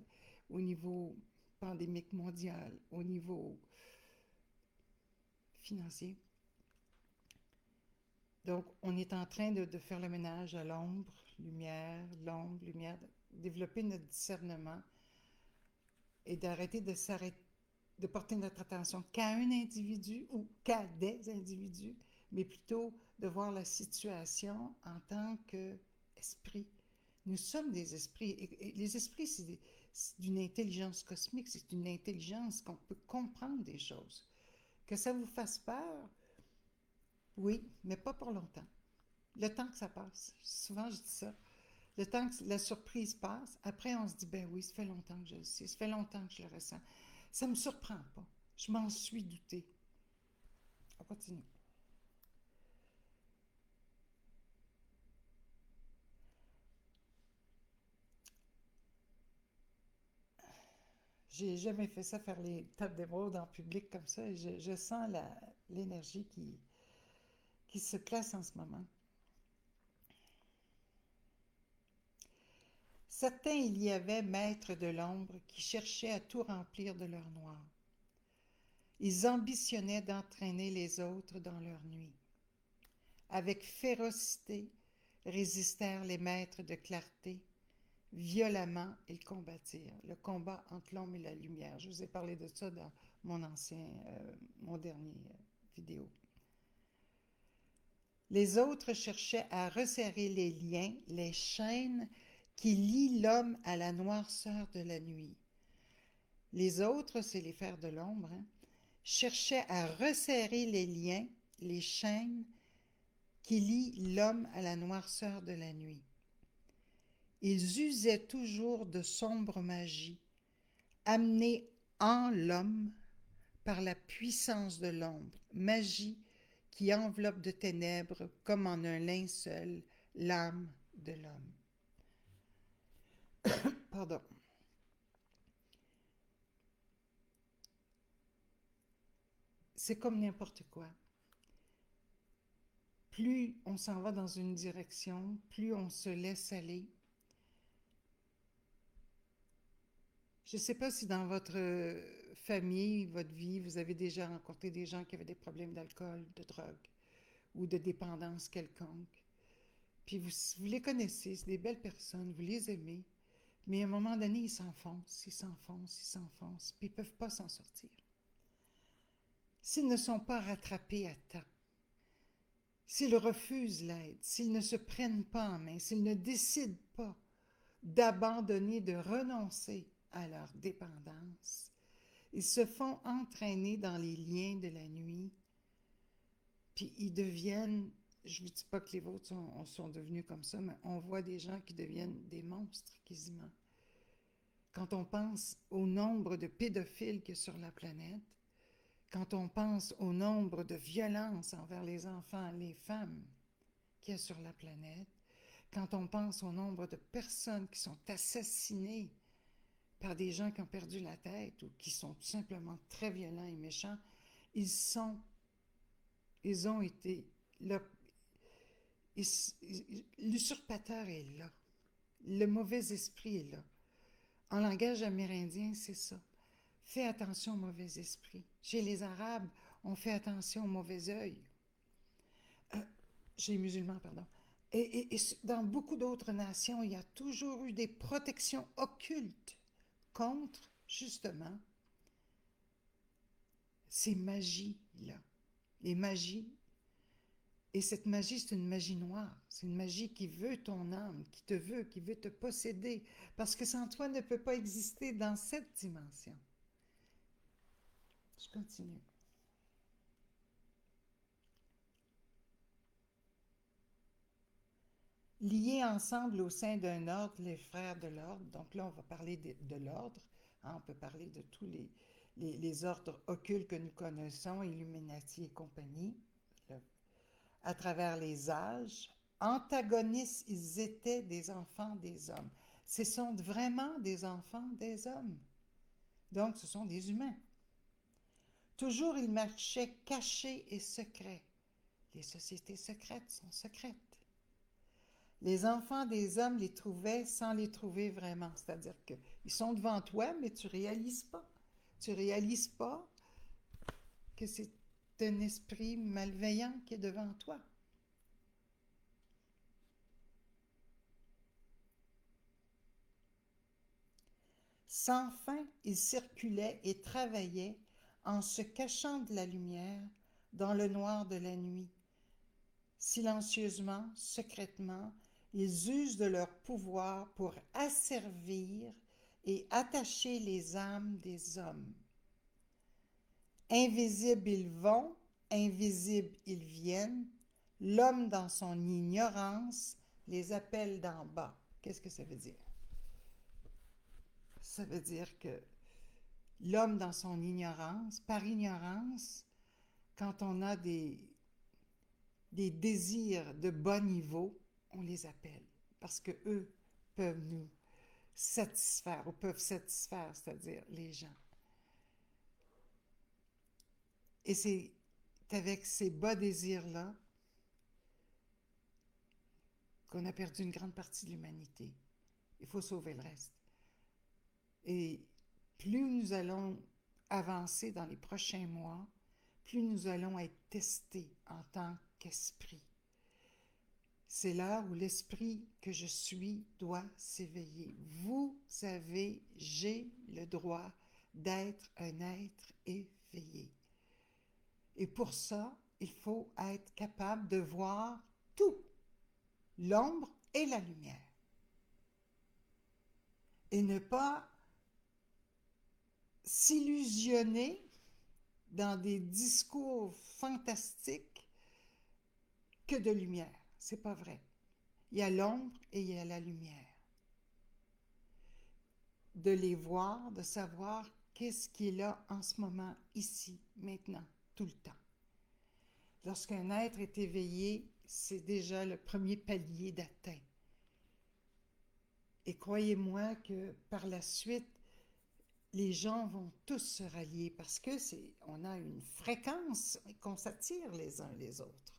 [SPEAKER 1] au niveau pandémique mondial, au niveau financier. Donc, on est en train de faire le ménage à l'ombre, lumière, développer notre discernement et d'arrêter de porter notre attention qu'à un individu ou qu'à des individus, mais plutôt de voir la situation en tant qu'esprit. Nous sommes des esprits. Et les esprits, c'est d'une intelligence cosmique, c'est une intelligence qu'on peut comprendre des choses. Que ça vous fasse peur, oui, mais pas pour longtemps. Le temps que ça passe. Souvent, je dis ça. Le temps que la surprise passe, après, on se dit, ben oui, ça fait longtemps que je le sais, ça fait longtemps que je le ressens. Ça ne me surprend pas. Je m'en suis douté. On continue. J'ai jamais fait ça, faire les tables d'émeraude en public comme ça. Et je sens l'énergie qui se place en ce moment. Certains il y avait, maîtres de l'ombre, qui cherchaient à tout remplir de leur noir. Ils ambitionnaient d'entraîner les autres dans leur nuit. Avec férocité résistèrent les maîtres de clarté. Violemment, ils combattirent. Le combat entre l'ombre et la lumière. Je vous ai parlé de ça dans mon dernier vidéo. Les autres cherchaient à resserrer les liens, les chaînes qui lient l'homme à la noirceur de la nuit. Les autres, c'est les fers de l'ombre, cherchaient à resserrer les liens, les chaînes qui lient l'homme à la noirceur de la nuit. Ils usaient toujours de sombres magies, amenées en l'homme par la puissance de l'ombre, magie qui enveloppe de ténèbres comme en un linceul l'âme de l'homme. Pardon. C'est comme n'importe quoi. Plus on s'en va dans une direction, plus on se laisse aller. Je ne sais pas si dans votre famille, votre vie, vous avez déjà rencontré des gens qui avaient des problèmes d'alcool, de drogue ou de dépendance quelconque. Puis vous les connaissez, c'est des belles personnes, vous les aimez, mais à un moment donné, ils s'enfoncent, ils s'enfoncent, ils s'enfoncent, puis ils ne peuvent pas s'en sortir. S'ils ne sont pas rattrapés à temps, s'ils refusent l'aide, s'ils ne se prennent pas en main, s'ils ne décident pas d'abandonner, de renoncer à leur dépendance, ils se font entraîner dans les liens de la nuit, puis ils deviennent, je ne vous dis pas que les vôtres sont devenus comme ça, mais on voit des gens qui deviennent des monstres quasiment. Quand on pense au nombre de pédophiles qu'il y a sur la planète, quand on pense au nombre de violences envers les enfants, les femmes qu'il y a sur la planète, quand on pense au nombre de personnes qui sont assassinées par des gens qui ont perdu la tête ou qui sont tout simplement très violents et méchants, ils ont été là. L'usurpateur est là. Le mauvais esprit est là. En langage amérindien, c'est ça. Fais attention au mauvais esprit. Chez les Arabes, on fait attention au mauvais œil. Chez les musulmans, pardon. Et dans beaucoup d'autres nations, il y a toujours eu des protections occultes contre, justement, ces magies-là. Les magies. Et cette magie, c'est une magie noire. C'est une magie qui veut ton âme, qui veut te posséder. Parce que sans toi, ne peut pas exister dans cette dimension. Je continue. Liés ensemble au sein d'un ordre, les frères de l'ordre. Donc là, on va parler de l'ordre. Hein, on peut parler de tous les ordres occultes que nous connaissons, Illuminati et compagnie, à travers les âges. Antagonistes, ils étaient des enfants des hommes. Ce sont vraiment des enfants des hommes. Donc, ce sont des humains. Toujours, ils marchaient cachés et secrets. Les sociétés secrètes sont secrètes. Les enfants des hommes les trouvaient sans les trouver vraiment. C'est-à-dire qu'ils sont devant toi, mais tu ne réalises pas. Tu ne réalises pas que c'est un esprit malveillant qui est devant toi. Sans fin, ils circulaient et travaillaient en se cachant de la lumière dans le noir de la nuit. Silencieusement, secrètement, ils usent de leur pouvoir pour asservir et attacher les âmes des hommes. Invisibles ils vont, invisibles ils viennent. L'homme dans son ignorance les appelle d'en bas. Qu'est-ce que ça veut dire? Ça veut dire que l'homme dans son ignorance, par ignorance, quand on a des désirs de bas niveau, on les appelle parce que eux peuvent nous satisfaire ou peuvent satisfaire, c'est-à-dire les gens. Et c'est avec ces bas désirs-là qu'on a perdu une grande partie de l'humanité. Il faut sauver le reste. Et plus nous allons avancer dans les prochains mois, plus nous allons être testés en tant qu'esprit. C'est l'heure où l'esprit que je suis doit s'éveiller. Vous avez, j'ai le droit d'être un être éveillé. Et pour ça, il faut être capable de voir tout, l'ombre et la lumière. Et ne pas s'illusionner dans des discours fantastiques que de lumière. C'est pas vrai. Il y a l'ombre et il y a la lumière. De les voir, de savoir qu'est-ce qui est là en ce moment, ici, maintenant, tout le temps. Lorsqu'un être est éveillé, c'est déjà le premier palier d'atteint. Et croyez-moi que par la suite, les gens vont tous se rallier parce que on a une fréquence qu'on s'attire les uns les autres.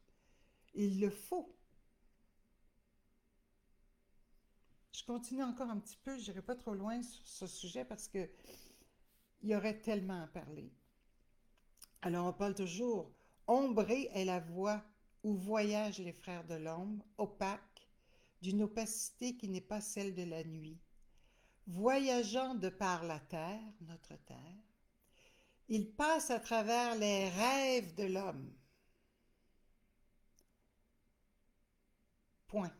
[SPEAKER 1] Il le faut. Je continue encore un petit peu, je n'irai pas trop loin sur ce sujet parce que il y aurait tellement à parler. Alors on parle toujours, ombrée est la voie où voyagent les frères de l'ombre, opaque, d'une opacité qui n'est pas celle de la nuit. Voyageant de par la terre, notre terre, ils passent à travers les rêves de l'homme. Point.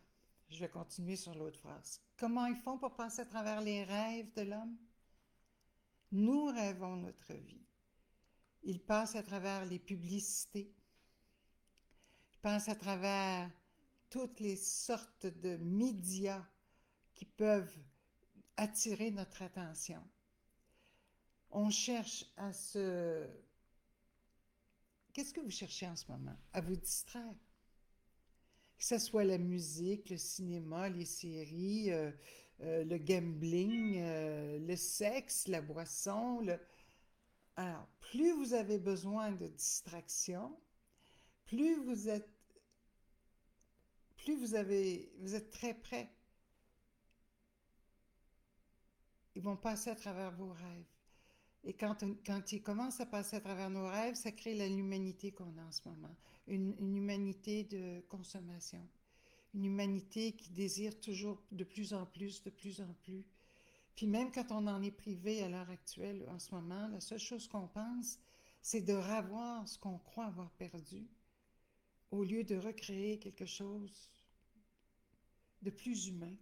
[SPEAKER 1] Je vais continuer sur l'autre phrase. Comment ils font pour passer à travers les rêves de l'homme? Nous rêvons notre vie. Ils passent à travers les publicités. Ils passent à travers toutes les sortes de médias qui peuvent attirer notre attention. On cherche à se... Qu'est-ce que vous cherchez en ce moment? À vous distraire. Que ce soit la musique, le cinéma, les séries, le gambling, le sexe, la boisson. Alors, plus vous avez besoin de distraction, plus vous êtes vous êtes très près. Ils vont passer à travers vos rêves. Et quand ils commencent à passer à travers nos rêves, ça crée l'humanité qu'on a en ce moment. Une humanité de consommation. Une humanité qui désire toujours de plus en plus, de plus en plus. Puis même quand on en est privé à l'heure actuelle, en ce moment, la seule chose qu'on pense, c'est de revoir ce qu'on croit avoir perdu, au lieu de recréer quelque chose de plus humain,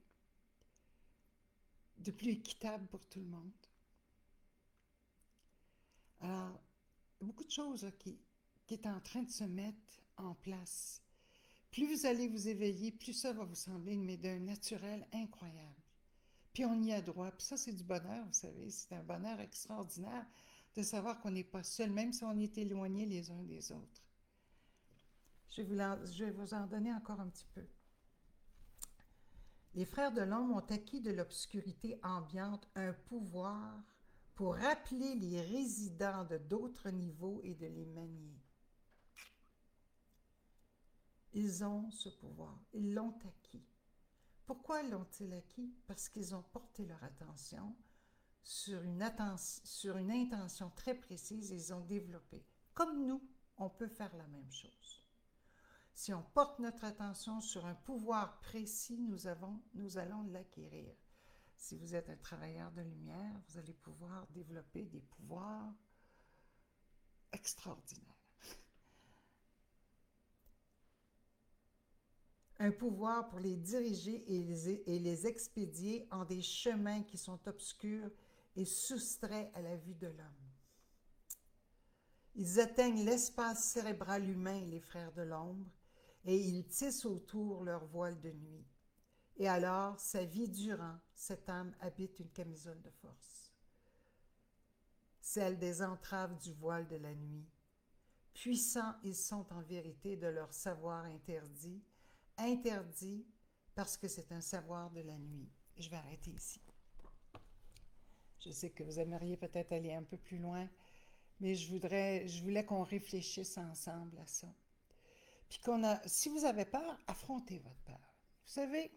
[SPEAKER 1] de plus équitable pour tout le monde. Alors, beaucoup de choses là, qui est en train de se mettre en place. Plus vous allez vous éveiller, plus ça va vous sembler, mais d'un naturel incroyable. Puis on y a droit. Puis ça, c'est du bonheur, vous savez. C'est un bonheur extraordinaire de savoir qu'on n'est pas seul, même si on est éloignés les uns des autres. Je vais vous en donner encore un petit peu. Les frères de l'ombre ont acquis de l'obscurité ambiante un pouvoir pour rappeler les résidents de d'autres niveaux et de les manier. Ils ont ce pouvoir, ils l'ont acquis. Pourquoi l'ont-ils acquis? Parce qu'ils ont porté leur attention sur une intention très précise et ils ont développé. Comme nous, on peut faire la même chose. Si on porte notre attention sur un pouvoir précis, nous allons l'acquérir. Si vous êtes un travailleur de lumière, vous allez pouvoir développer des pouvoirs extraordinaire. Un pouvoir pour les diriger et les expédier en des chemins qui sont obscurs et soustraits à la vue de l'homme. Ils atteignent l'espace cérébral humain, les frères de l'ombre, et ils tissent autour leur voile de nuit. Et alors, sa vie durant, cette âme habite une camisole de force, celle des entraves du voile de la nuit. Puissants ils sont en vérité de leur savoir interdit, interdit parce que c'est un savoir de la nuit. Je vais arrêter ici. Je sais que vous aimeriez peut-être aller un peu plus loin, mais je voulais qu'on réfléchisse ensemble à ça. Puis si vous avez peur, affrontez votre peur. Vous savez,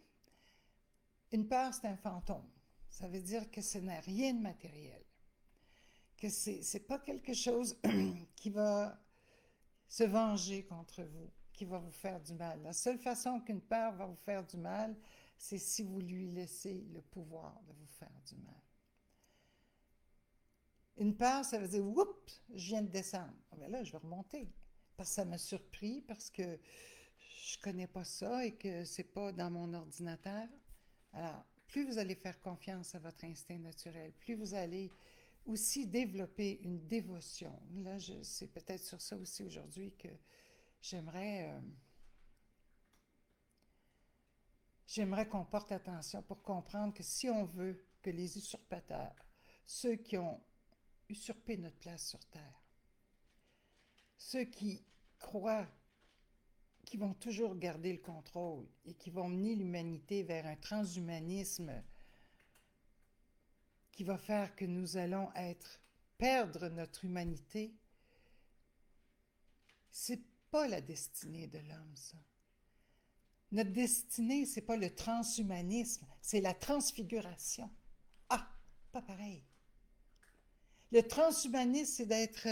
[SPEAKER 1] une peur, c'est un fantôme. Ça veut dire que ce n'est rien de matériel. Que c'est pas quelque chose qui va se venger contre vous, qui va vous faire du mal. La seule façon qu'une peur va vous faire du mal, c'est si vous lui laissez le pouvoir de vous faire du mal. Une peur, ça veut dire, oups, je viens de descendre. Ah ben là, je vais remonter. Parce que ça m'a surpris, parce que je connais pas ça et que c'est pas dans mon ordinateur. Alors, plus vous allez faire confiance à votre instinct naturel, plus vous allez aussi développer une dévotion. Là, c'est peut-être sur ça aussi aujourd'hui que j'aimerais qu'on porte attention pour comprendre que si on veut que les usurpateurs, ceux qui ont usurpé notre place sur Terre, ceux qui croient qu'ils vont toujours garder le contrôle et qui vont mener l'humanité vers un transhumanisme qui va faire que nous allons perdre notre humanité, c'est pas la destinée de l'homme, ça. Notre destinée, c'est pas le transhumanisme, c'est la transfiguration. Ah, pas pareil. Le transhumanisme, c'est d'être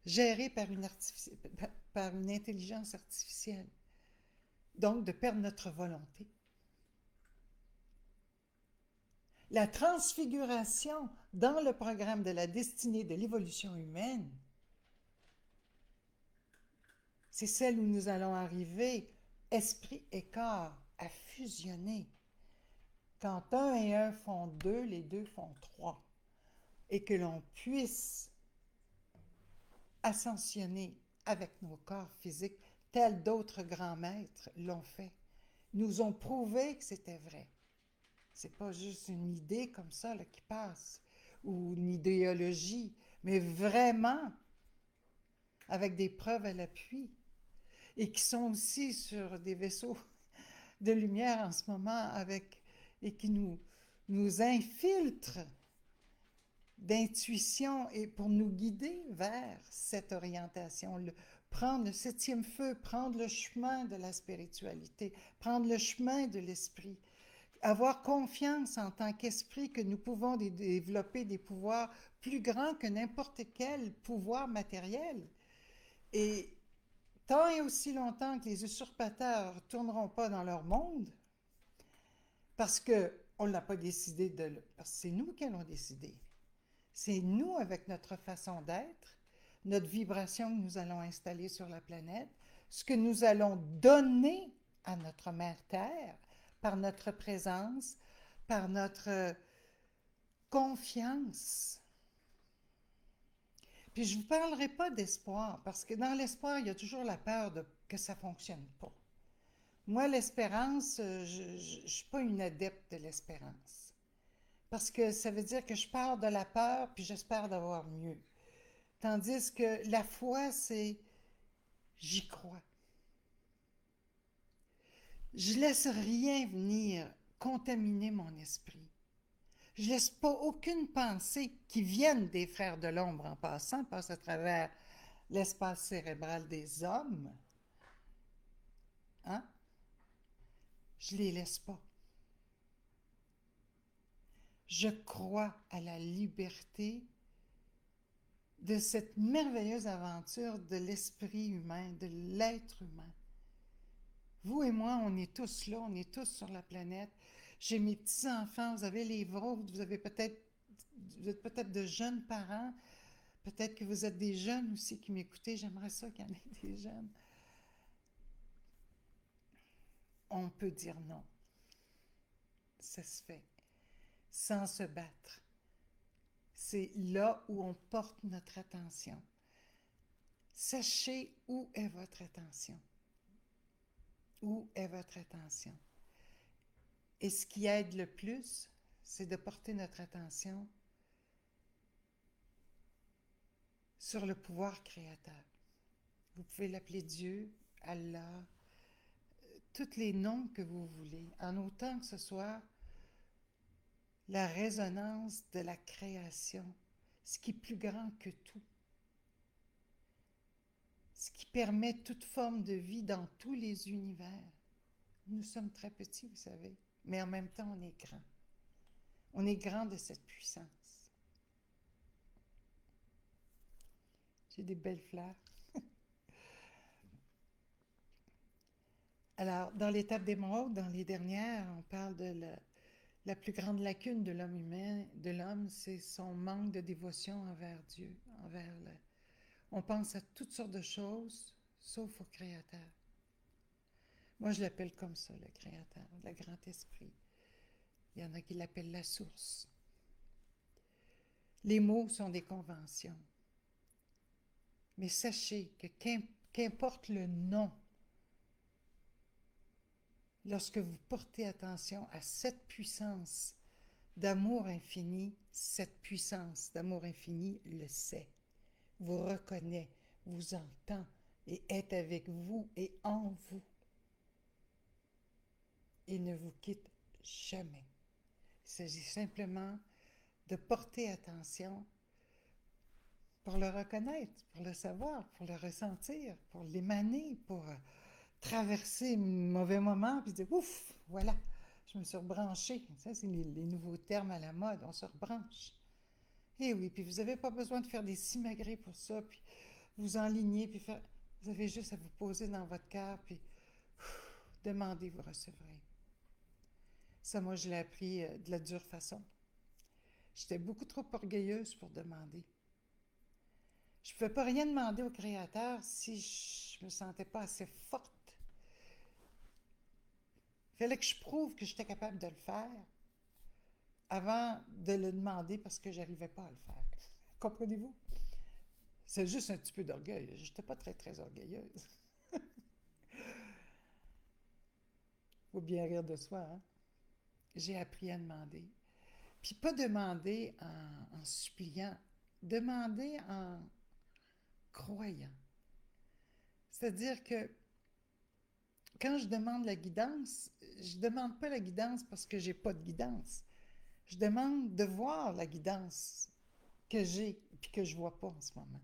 [SPEAKER 1] géré par une intelligence artificielle. Donc, de perdre notre volonté. La transfiguration dans le programme de la destinée de l'évolution humaine, c'est celle où nous allons arriver, esprit et corps, à fusionner. Quand un et un font deux, les deux font trois. Et que l'on puisse ascensionner avec nos corps physiques, tels d'autres grands maîtres l'ont fait, nous ont prouvé que c'était vrai. C'est pas juste une idée comme ça là, qui passe, ou une idéologie, mais vraiment avec des preuves à l'appui, et qui sont aussi sur des vaisseaux de lumière en ce moment, et qui nous infiltrent d'intuition et pour nous guider vers cette orientation, prendre le septième feu, prendre le chemin de la spiritualité, prendre le chemin de l'esprit, avoir confiance en tant qu'esprit que nous pouvons développer des pouvoirs plus grands que n'importe quel pouvoir matériel. Et tant et aussi longtemps que les usurpateurs ne tourneront pas dans leur monde, parce qu'on ne l'a pas décidé parce que c'est nous qui allons décider. C'est nous, avec notre façon d'être, notre vibration que nous allons installer sur la planète, ce que nous allons donner à notre mère Terre par notre présence, par notre confiance. Puis je ne vous parlerai pas d'espoir, parce que dans l'espoir, il y a toujours la peur que ça ne fonctionne pas. Moi, l'espérance, je ne suis pas une adepte de l'espérance. Parce que ça veut dire que je pars de la peur, puis j'espère d'avoir mieux. Tandis que la foi, c'est j'y crois. Je laisse rien venir contaminer mon esprit. Je laisse pas aucune pensée qui vienne des frères de l'ombre en passant, passe à travers l'espace cérébral des hommes. Hein? Je les laisse pas. Je crois à la liberté de cette merveilleuse aventure de l'esprit humain, de l'être humain. Vous et moi, on est tous là, on est tous sur la planète. J'ai mes petits-enfants, vous avez les vôtres, vous êtes peut-être de jeunes parents. Peut-être que vous êtes des jeunes aussi qui m'écoutez. J'aimerais ça qu'il y en ait des jeunes. On peut dire non. Ça se fait. Sans se battre. C'est là où on porte notre attention. Sachez où est votre attention. Où est votre attention? Et ce qui aide le plus, c'est de porter notre attention sur le pouvoir créateur. Vous pouvez l'appeler Dieu, Allah, tous les noms que vous voulez, en autant que ce soit la résonance de la création, ce qui est plus grand que tout, ce qui permet toute forme de vie dans tous les univers. Nous sommes très petits, vous savez, mais en même temps, on est grand. On est grand de cette puissance. J'ai des belles fleurs. Alors, dans l'étape d'émeraude, dans les dernières, on parle de la plus grande lacune de l'homme humain, de l'homme, c'est son manque de dévotion envers Dieu, On pense à toutes sortes de choses, sauf au Créateur. Moi, je l'appelle comme ça, le Créateur, le Grand Esprit. Il y en a qui l'appellent la source. Les mots sont des conventions. Mais sachez que qu'importe le nom, lorsque vous portez attention à cette puissance d'amour infini, cette puissance d'amour infini le sait, vous reconnaît, vous entend et est avec vous et en vous. Il ne vous quitte jamais. Il s'agit simplement de porter attention pour le reconnaître, pour le savoir, pour le ressentir, pour l'émaner, pour traverser un mauvais moment, puis dire ouf, voilà, je me suis rebranchée. Ça, c'est les nouveaux termes à la mode, on se rebranche. Et oui, puis vous n'avez pas besoin de faire des simagrées pour ça, puis vous enligner, puis faire. Vous avez juste à vous poser dans votre cœur, puis demandez, vous recevrez. Ça, moi, je l'ai appris de la dure façon. J'étais beaucoup trop orgueilleuse pour demander. Je ne pouvais pas rien demander au Créateur si je ne me sentais pas assez forte. Il fallait que je prouve que j'étais capable de le faire avant de le demander parce que je n'arrivais pas à le faire. Comprenez-vous? C'est juste un petit peu d'orgueil. Je n'étais pas très, très orgueilleuse. Faut bien rire de soi, hein? J'ai appris à demander. Puis pas demander en suppliant, demander en croyant. C'est-à-dire que quand je demande la guidance, je ne demande pas la guidance parce que j'ai pas de guidance. Je demande de voir la guidance que j'ai et que je ne vois pas en ce moment.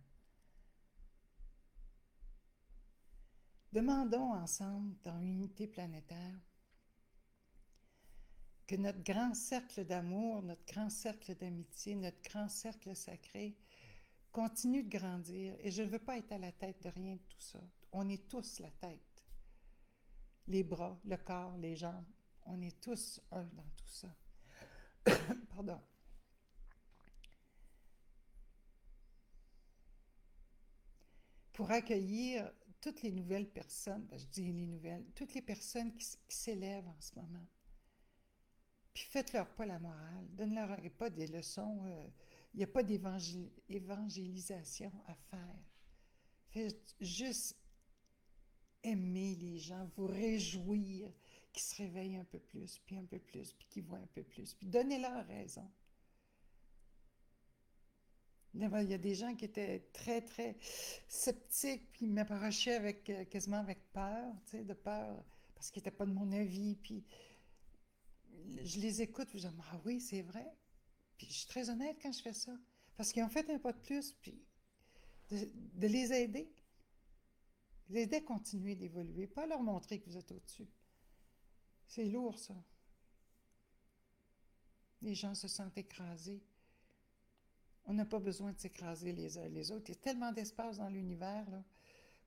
[SPEAKER 1] Demandons ensemble, dans l'unité planétaire, que notre grand cercle d'amour, notre grand cercle d'amitié, notre grand cercle sacré continue de grandir. Et je ne veux pas être à la tête de rien de tout ça. On est tous la tête. Les bras, le corps, les jambes. On est tous un dans tout ça. Pardon. Pour accueillir toutes les nouvelles personnes, je dis les nouvelles, toutes les personnes qui s'élèvent en ce moment. Puis faites-leur pas la morale, donne-leur pas des leçons, il n'y a pas d'évangélisation à faire. Faites juste aimer les gens, vous réjouir qu'ils se réveillent un peu plus, puis qu'ils voient un peu plus, puis donnez-leur raison. Il y a des gens qui étaient très, très sceptiques, puis ils m'approchaient avec, quasiment avec peur, tu sais, de peur, parce qu'ils n'étaient pas de mon avis, puis je les écoute, puis je dis, ah oui, c'est vrai. Puis je suis très honnête quand je fais ça, parce qu'ils ont fait un pas de plus, puis de les aider à continuer d'évoluer, pas leur montrer que vous êtes au-dessus. C'est lourd, ça. Les gens se sentent écrasés. On n'a pas besoin de s'écraser les uns les autres. Il y a tellement d'espace dans l'univers là,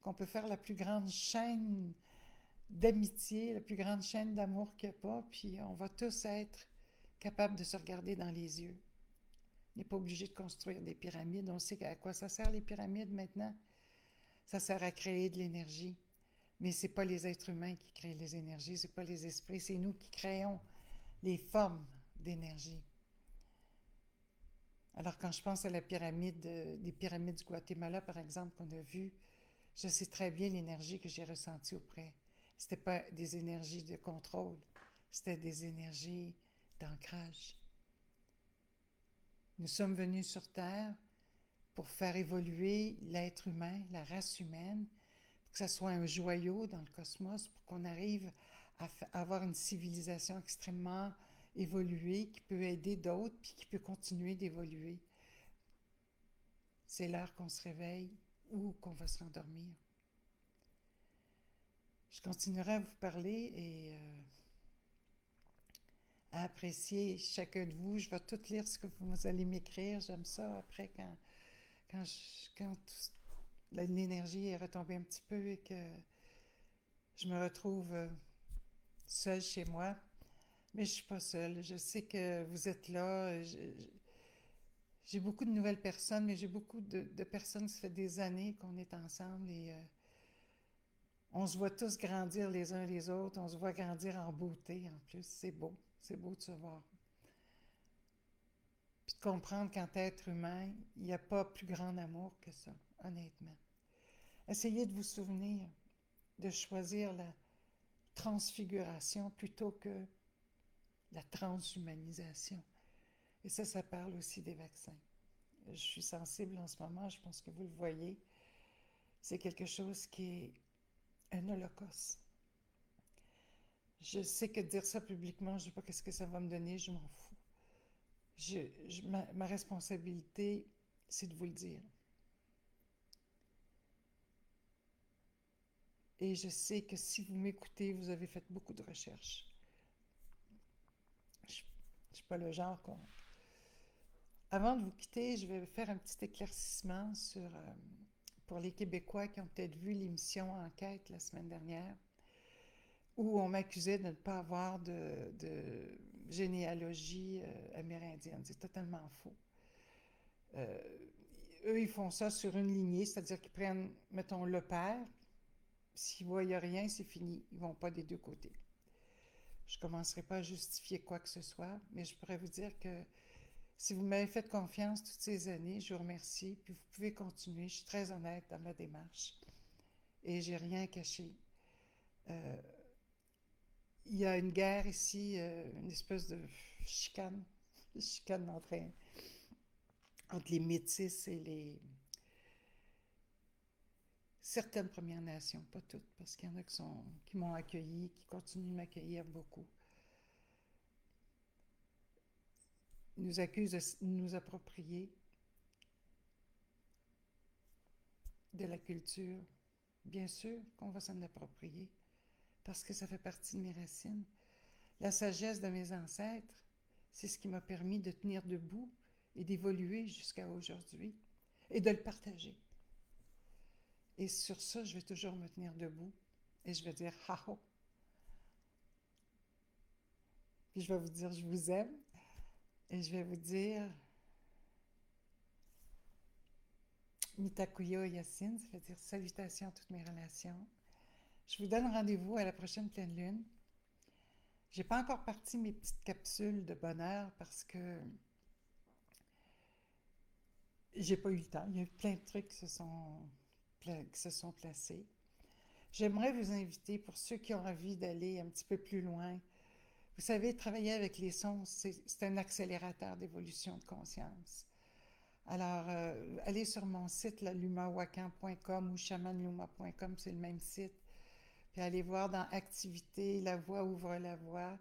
[SPEAKER 1] qu'on peut faire la plus grande chaîne d'amitié, la plus grande chaîne d'amour qu'il n'y a pas, puis on va tous être capables de se regarder dans les yeux. On n'est pas obligé de construire des pyramides. On sait à quoi ça sert les pyramides maintenant. Ça sert à créer de l'énergie. Mais ce n'est pas les êtres humains qui créent les énergies, ce n'est pas les esprits, c'est nous qui créons les formes d'énergie. Alors quand je pense à la pyramide, des pyramides du Guatemala, par exemple, qu'on a vues, je sais très bien l'énergie que j'ai ressentie auprès. Ce n'était pas des énergies de contrôle, c'était des énergies d'ancrage. Nous sommes venus sur Terre pour faire évoluer l'être humain, la race humaine, pour que ça soit un joyau dans le cosmos, pour qu'on arrive à avoir une civilisation extrêmement évoluée qui peut aider d'autres puis qui peut continuer d'évoluer. C'est l'heure qu'on se réveille ou qu'on va se rendormir. Je continuerai à vous parler et à apprécier chacun de vous. Je vais tout lire ce que vous allez m'écrire. J'aime ça après quand l'énergie est retombée un petit peu et que je me retrouve seule chez moi. Mais je ne suis pas seule. Je sais que vous êtes là. J'ai beaucoup de nouvelles personnes, mais j'ai beaucoup de personnes, ça fait des années qu'on est ensemble et on se voit tous grandir les uns les autres. On se voit grandir en beauté en plus. C'est beau. C'est beau de se voir. Puis de comprendre qu'en être humain, il n'y a pas plus grand amour que ça, honnêtement. Essayez de vous souvenir de choisir la transfiguration plutôt que la transhumanisation. Et ça parle aussi des vaccins. Je suis sensible en ce moment, je pense que vous le voyez. C'est quelque chose qui est un holocauste. Je sais que dire ça publiquement, je ne sais pas ce que ça va me donner, je m'en fous. Ma responsabilité, c'est de vous le dire. Et je sais que si vous m'écoutez, vous avez fait beaucoup de recherches. Je ne suis pas le genre qu'on... Avant de vous quitter, je vais faire un petit éclaircissement pour les Québécois qui ont peut-être vu l'émission Enquête la semaine dernière, où on m'accusait de ne pas avoir de généalogie amérindienne. C'est totalement faux. Euh, Eux, ils font ça sur une lignée, c'est-à-dire qu'ils prennent, mettons, le père, s'ils ne voient rien, c'est fini. Ils ne vont pas des deux côtés. Je ne commencerai pas à justifier quoi que ce soit, mais je pourrais vous dire que si vous m'avez fait confiance toutes ces années, je vous remercie, puis vous pouvez continuer. Je suis très honnête dans ma démarche et j'ai rien caché. Euh, il y a une guerre ici, une espèce de chicane entre les Métis et certaines Premières Nations, pas toutes, parce qu'il y en a qui m'ont accueilli, qui continuent de m'accueillir beaucoup. Ils nous accusent de nous approprier de la culture. Bien sûr qu'on va s'en approprier, parce que ça fait partie de mes racines. La sagesse de mes ancêtres, c'est ce qui m'a permis de tenir debout et d'évoluer jusqu'à aujourd'hui et de le partager. Et sur ça, je vais toujours me tenir debout et je vais dire ha ha. Puis je vais vous dire je vous aime et je vais vous dire Mitakuya Yassine, ça veut dire salutations à toutes mes relations. Je vous donne rendez-vous à la prochaine pleine lune. J'ai pas encore parti mes petites capsules de bonheur parce que j'ai pas eu le temps. Il y a eu plein de trucs qui se sont placés. J'aimerais vous inviter, pour ceux qui ont envie d'aller un petit peu plus loin, vous savez, travailler avec les sons, c'est un accélérateur d'évolution de conscience. Alors, allez sur mon site, lumawakan.com ou chamanluma.com, c'est le même site. Puis allez voir dans Activité, La Voix ouvre la voie.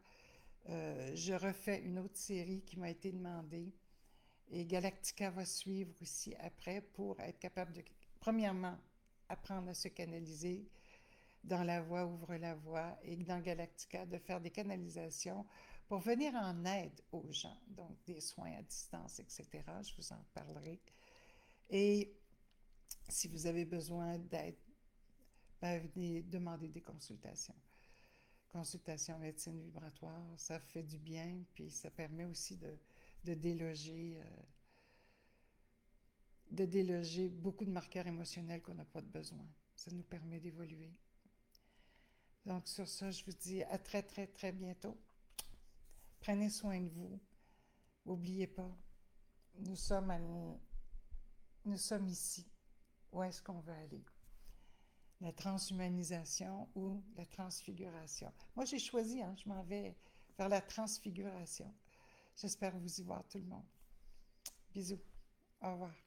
[SPEAKER 1] Je refais une autre série qui m'a été demandée. Et Galactica va suivre aussi après pour être capable de, premièrement, apprendre à se canaliser dans La Voix ouvre la voie et dans Galactica de faire des canalisations pour venir en aide aux gens, donc des soins à distance, etc. Je vous en parlerai. Et si vous avez besoin d'aide, ben, venez demander des consultations. Consultation médecine vibratoire, ça fait du bien, puis ça permet aussi de déloger de déloger beaucoup de marqueurs émotionnels qu'on n'a pas de besoin. Ça nous permet d'évoluer. Donc sur ça, je vous dis à très, très, très bientôt. Prenez soin de vous. N'oubliez pas, nous sommes, nous sommes ici. Où est-ce qu'on veut aller? La transhumanisation ou la transfiguration. Moi, j'ai choisi, hein, je m'en vais vers la transfiguration. J'espère vous y voir tout le monde. Bisous. Au revoir.